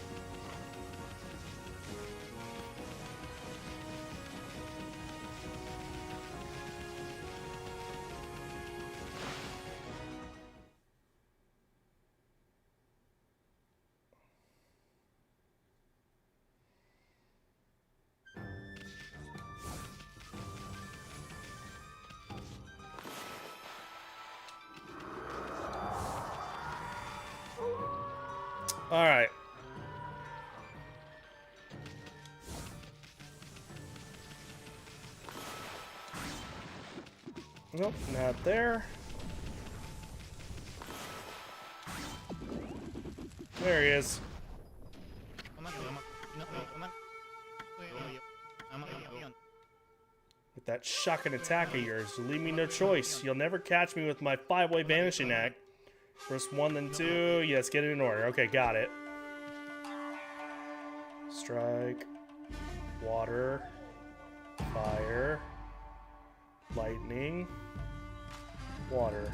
Speaker 1: All right. Nope, not there. There he is. With that shocking attack of yours, you leave me no choice. You'll never catch me with my 5-way vanishing act. First 1, then 2. Yes, get it in order. Okay, got it. Strike. Water. Fire. Lightning. Water.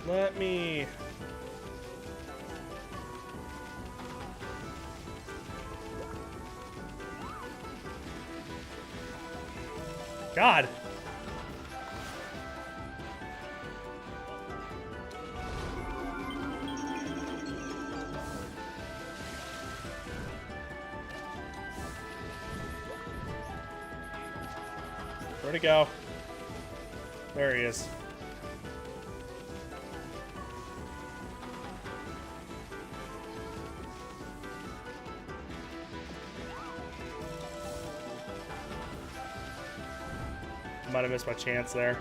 Speaker 1: Let me... God! Where'd he go? There he is. Might have missed my chance there.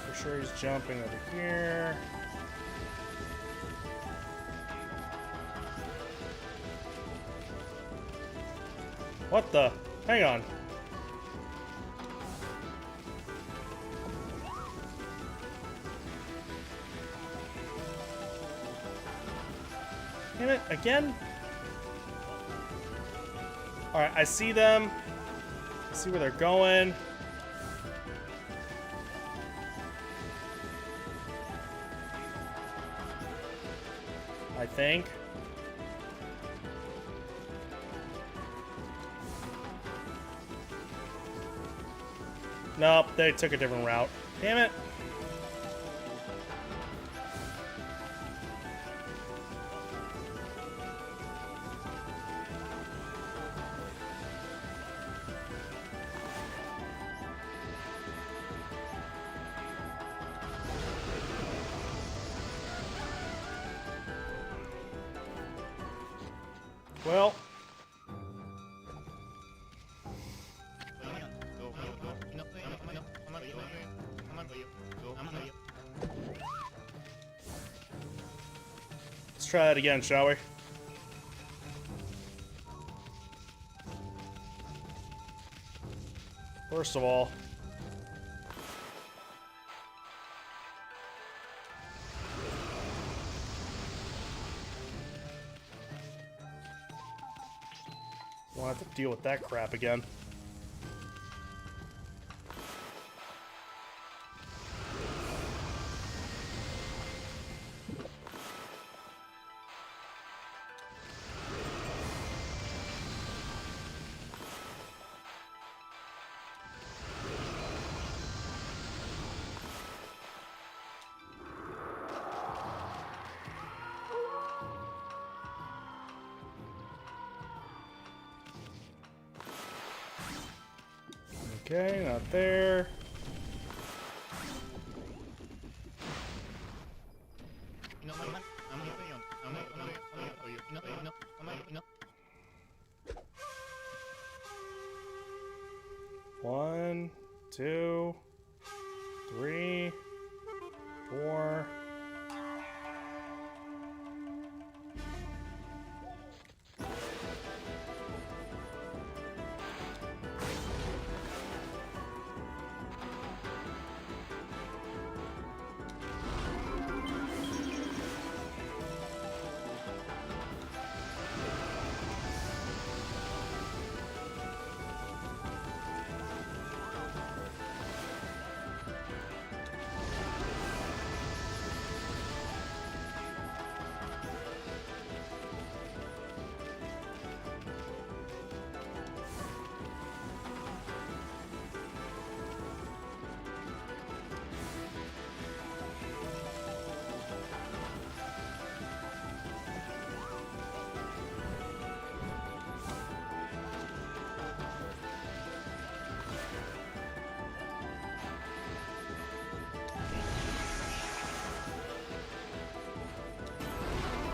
Speaker 1: For sure he's jumping over here. What the? Hang on. Damn it, again? Alright, I see them. I see where they're going. I think. Nope, they took a different route. Damn it. Well, let's try that again, shall we? First of all. We'll have to deal with that crap again. Okay, not there. One, two, three, four.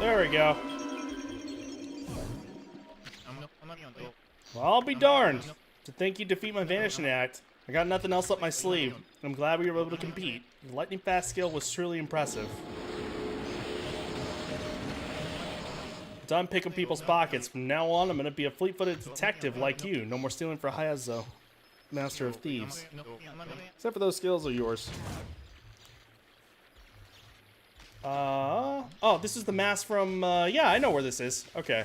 Speaker 1: There we go. Well, I'll be darned. To think you defeat my Vanishing Act, I got nothing else up my sleeve. I'm glad we were able to compete. Your lightning fast skill was truly impressive. Done picking people's pockets. From now on, I'm gonna be a fleet-footed detective like you. No more stealing for Hayazo, Master of Thieves. Except for those skills of yours. Oh, this is the mask from, yeah, I know where this is. Okay.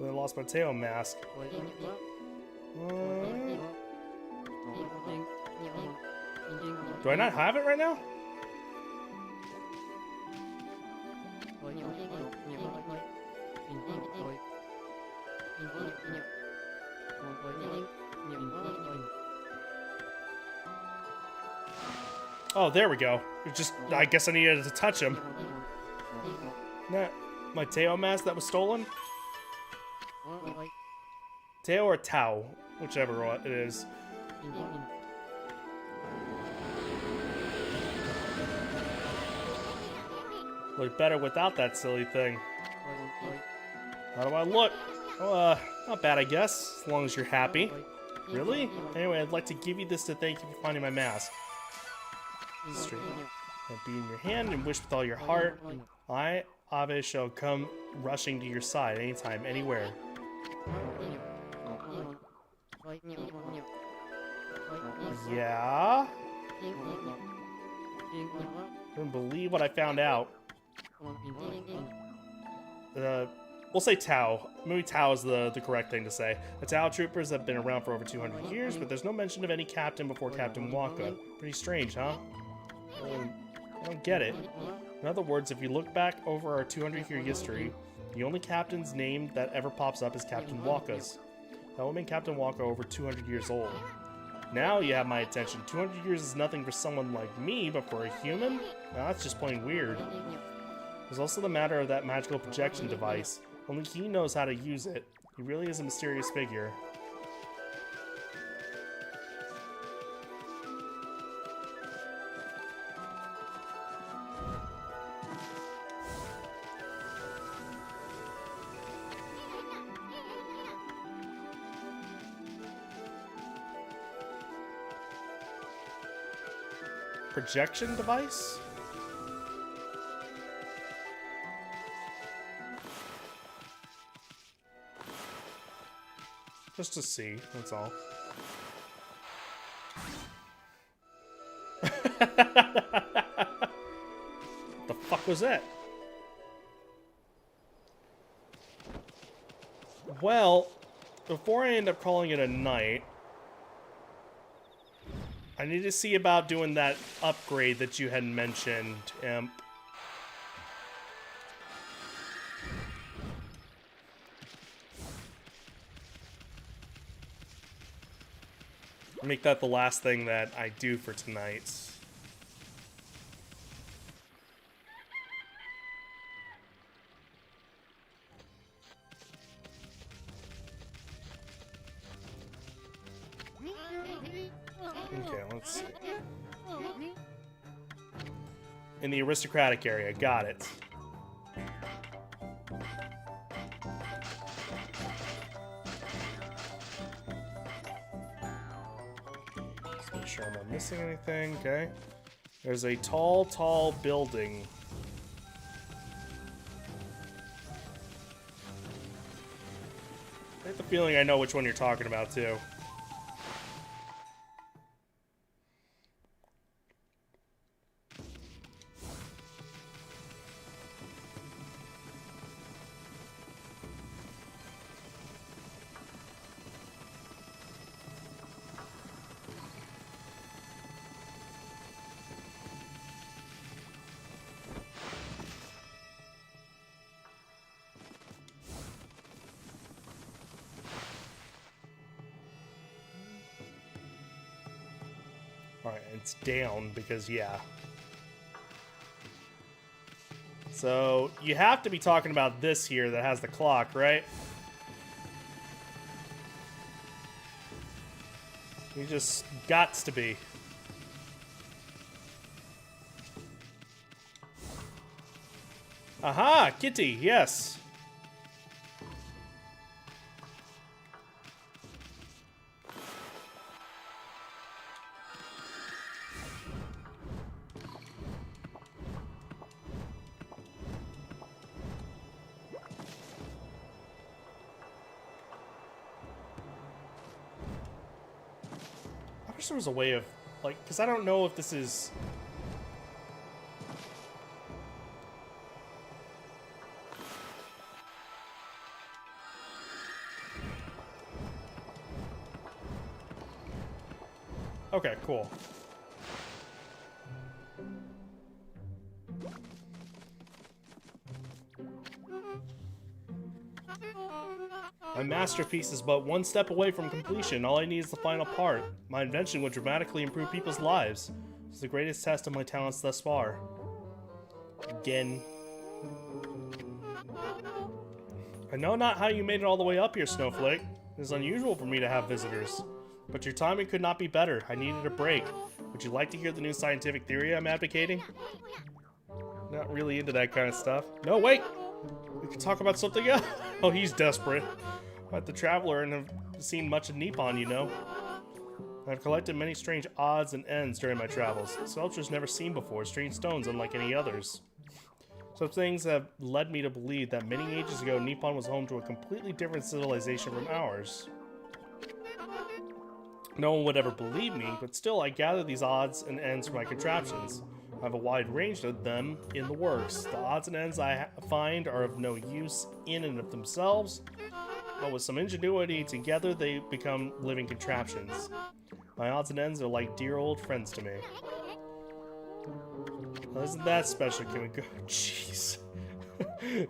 Speaker 1: I lost my tail mask. Do I not have it right now? Oh, there we go. It just, I guess I needed to touch him. Nah, my Teo mask that was stolen? Teo or Tao, whichever it is. Look better without that silly thing. How do I look? Oh, not bad, I guess, as long as you're happy. Really? Anyway, I'd like to give you this to thank you for finding my mask. Straight up. Be in your hand and wish with all your heart. I, Ave, shall come rushing to your side anytime, anywhere. Yeah? Couldn't believe what I found out. We'll say Tao. Maybe Tao is the correct thing to say. The Tao troopers have been around for over 200 years, but there's no mention of any captain before Captain Waka. Pretty strange, huh? I don't get it. In other words, if you look back over our 200-year history, the only captain's name that ever pops up is Captain Waka's. That would make Captain Waka over 200 years old. Now you have my attention. 200 years is nothing for someone like me, but for a human? Now that's just plain weird. There's also the matter of that magical projection device. Only he knows how to use it. He really is a mysterious figure. Projection device? Just to see, that's all. What the fuck was that? Well, before I end up calling it a night, I need to see about doing that upgrade that you had mentioned, Imp. Make that the last thing that I do for tonight. Okay, let's see. In the aristocratic area, got it. Just make sure I'm not missing anything, okay. There's a tall, tall building. I get the feeling I know which one you're talking about, too. Alright, it's down because, yeah. So, you have to be talking about this here that has the clock, right? You just gots to be. Aha! Kitty, yes! I wish there was a way of, like, because I don't know if this is... Okay, cool. My masterpiece is but one step away from completion. All I need is the final part. My invention would dramatically improve people's lives. It's the greatest test of my talents thus far. Again. I know not how you made it all the way up here, Snowflake. It is unusual for me to have visitors. But your timing could not be better. I needed a break. Would you like to hear the new scientific theory I'm advocating? Not really into that kind of stuff. No, wait! We could talk about something else. Oh, he's desperate. I'm the traveler and have seen much of Nippon, you know. I've collected many strange odds and ends during my travels. Sculptures never seen before, strange stones unlike any others. Some things have led me to believe that many ages ago, Nippon was home to a completely different civilization from ours. No one would ever believe me, but still I gather these odds and ends from my contraptions. I have a wide range of them in the works. The odds and ends I find are of no use in and of themselves, but with some ingenuity together they become living contraptions. My odds and ends are like dear old friends to me. Well, isn't that special? Can we go? Jeez.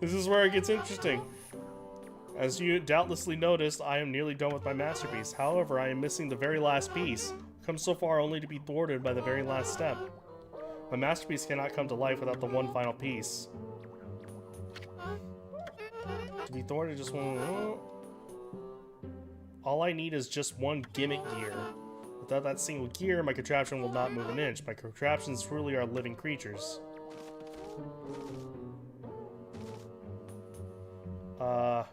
Speaker 1: This is where it gets interesting. As you doubtlessly noticed, I am nearly done with my masterpiece. However, I am missing the very last piece. Come so far only to be thwarted by the very last step. My masterpiece cannot come to life without the one final piece. To be thwarted, just one. All I need is just one gimmick gear. Without that single gear, my contraption will not move an inch. My contraptions truly are living creatures. All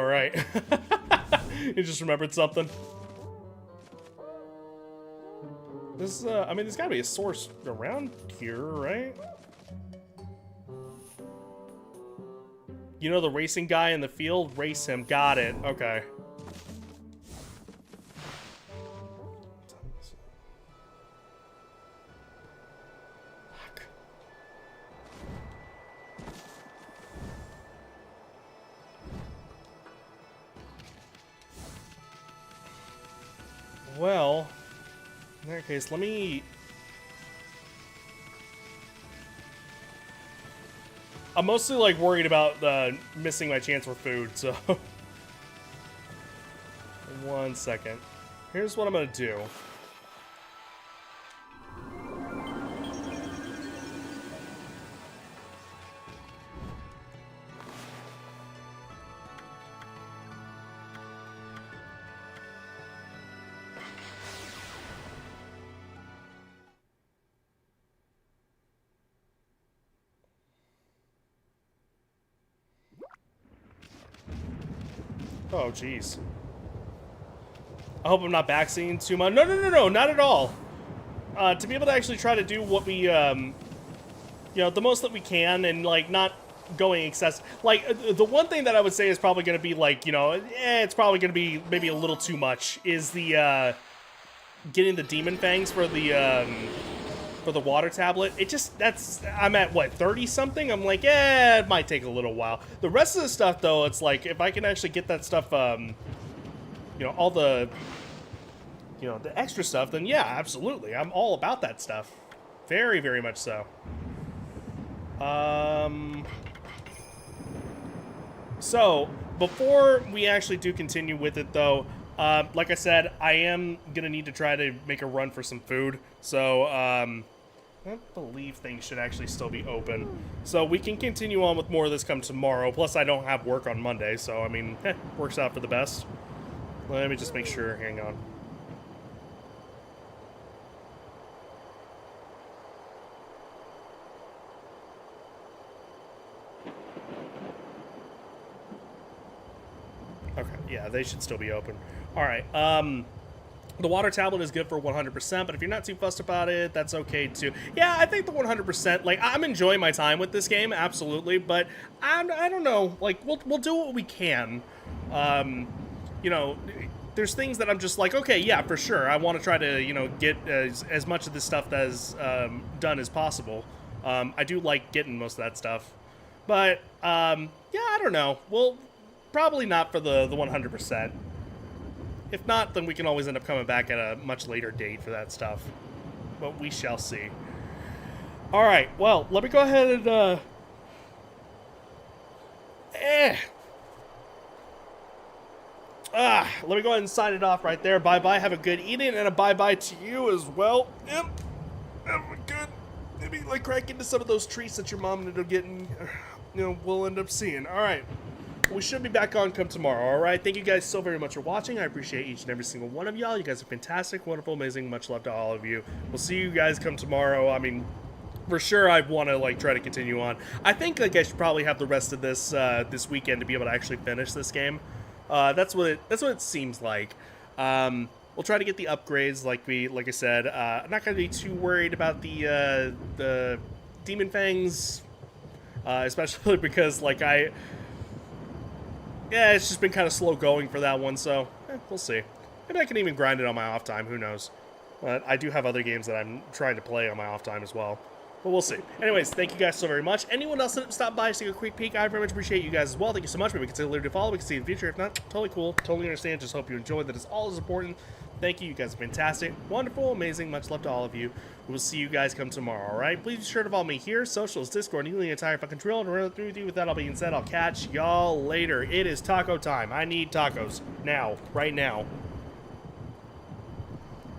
Speaker 1: right. You just remembered something. This, I mean, there's gotta be a source around here, right? You know the racing guy in the field? Race him. Got it. Okay. Well, in that case, let me... I'm mostly, like, worried about missing my chance for food, so... 1 second. Here's what I'm gonna do. Oh, jeez. I hope I'm not backseating too much. No, not at all. To be able to actually try to do what we, you know, the most that we can and, like, not going excess. Like, the one thing that I would say is probably going to be, like, you know, it's probably going to be maybe a little too much is the, getting the demon fangs for the water tablet. It just, I'm at, what, 30-something? I'm like, it might take a little while. The rest of the stuff, though, it's like, if I can actually get that stuff, you know, all the, you know, the extra stuff, then yeah, absolutely. I'm all about that stuff. Very, very much so. So, before we actually do continue with it, though, like I said, I am gonna need to try to make a run for some food. So, I believe things should actually still be open. So we can continue on with more of this come tomorrow. Plus, I don't have work on Monday, so, I mean, works out for the best. Let me just make sure. Hang on. Okay, yeah, they should still be open. All right, the water tablet is good for 100%, but if you're not too fussed about it, that's okay too. Yeah, I think the 100%, like, I'm enjoying my time with this game, absolutely, but I don't know, like, we'll do what we can. You know, there's things that I'm just like, okay, yeah, for sure, I want to try to, you know, get as much of this stuff as done as possible. I do like getting most of that stuff, but, yeah, I don't know. Well, probably not for the 100%. If not, then we can always end up coming back at a much later date for that stuff. But we shall see. Alright, well, let me go ahead and, let me go ahead and sign it off right there. Bye-bye, have a good evening, and a bye-bye to you as well. Yep, have a good... Maybe, like, crack into some of those treats that your mom ended up getting, you know, we'll end up seeing. Alright. We should be back on come tomorrow, alright? Thank you guys so very much for watching. I appreciate each and every single one of y'all. You guys are fantastic, wonderful, amazing. Much love to all of you. We'll see you guys come tomorrow. I mean, for sure I want to, like, try to continue on. I think, like, I should probably have the rest of this this weekend to be able to actually finish this game. That's what it seems like. We'll try to get the upgrades like I said. I'm not going to be too worried about the Demon Fangs, especially because, like, yeah, it's just been kind of slow going for that one, so we'll see. Maybe I can even grind it on my off time, who knows. But I do have other games that I'm trying to play on my off time as well. But we'll see. Anyways, thank you guys so very much. Anyone else that stopped by to take a quick peek, I very much appreciate you guys as well. Thank you so much. Maybe consider to follow. We can see in the future. If not, totally cool. Totally understand. Just hope you enjoyed. That is all as important. Thank you. You guys are fantastic. Wonderful. Amazing. Much love to all of you. We'll see you guys come tomorrow, alright? Please be sure to follow me here. Socials, Discord, nearly the entire fucking drill. And run through with you. With that all being said, I'll catch y'all later. It is taco time. I need tacos. Now. Right now.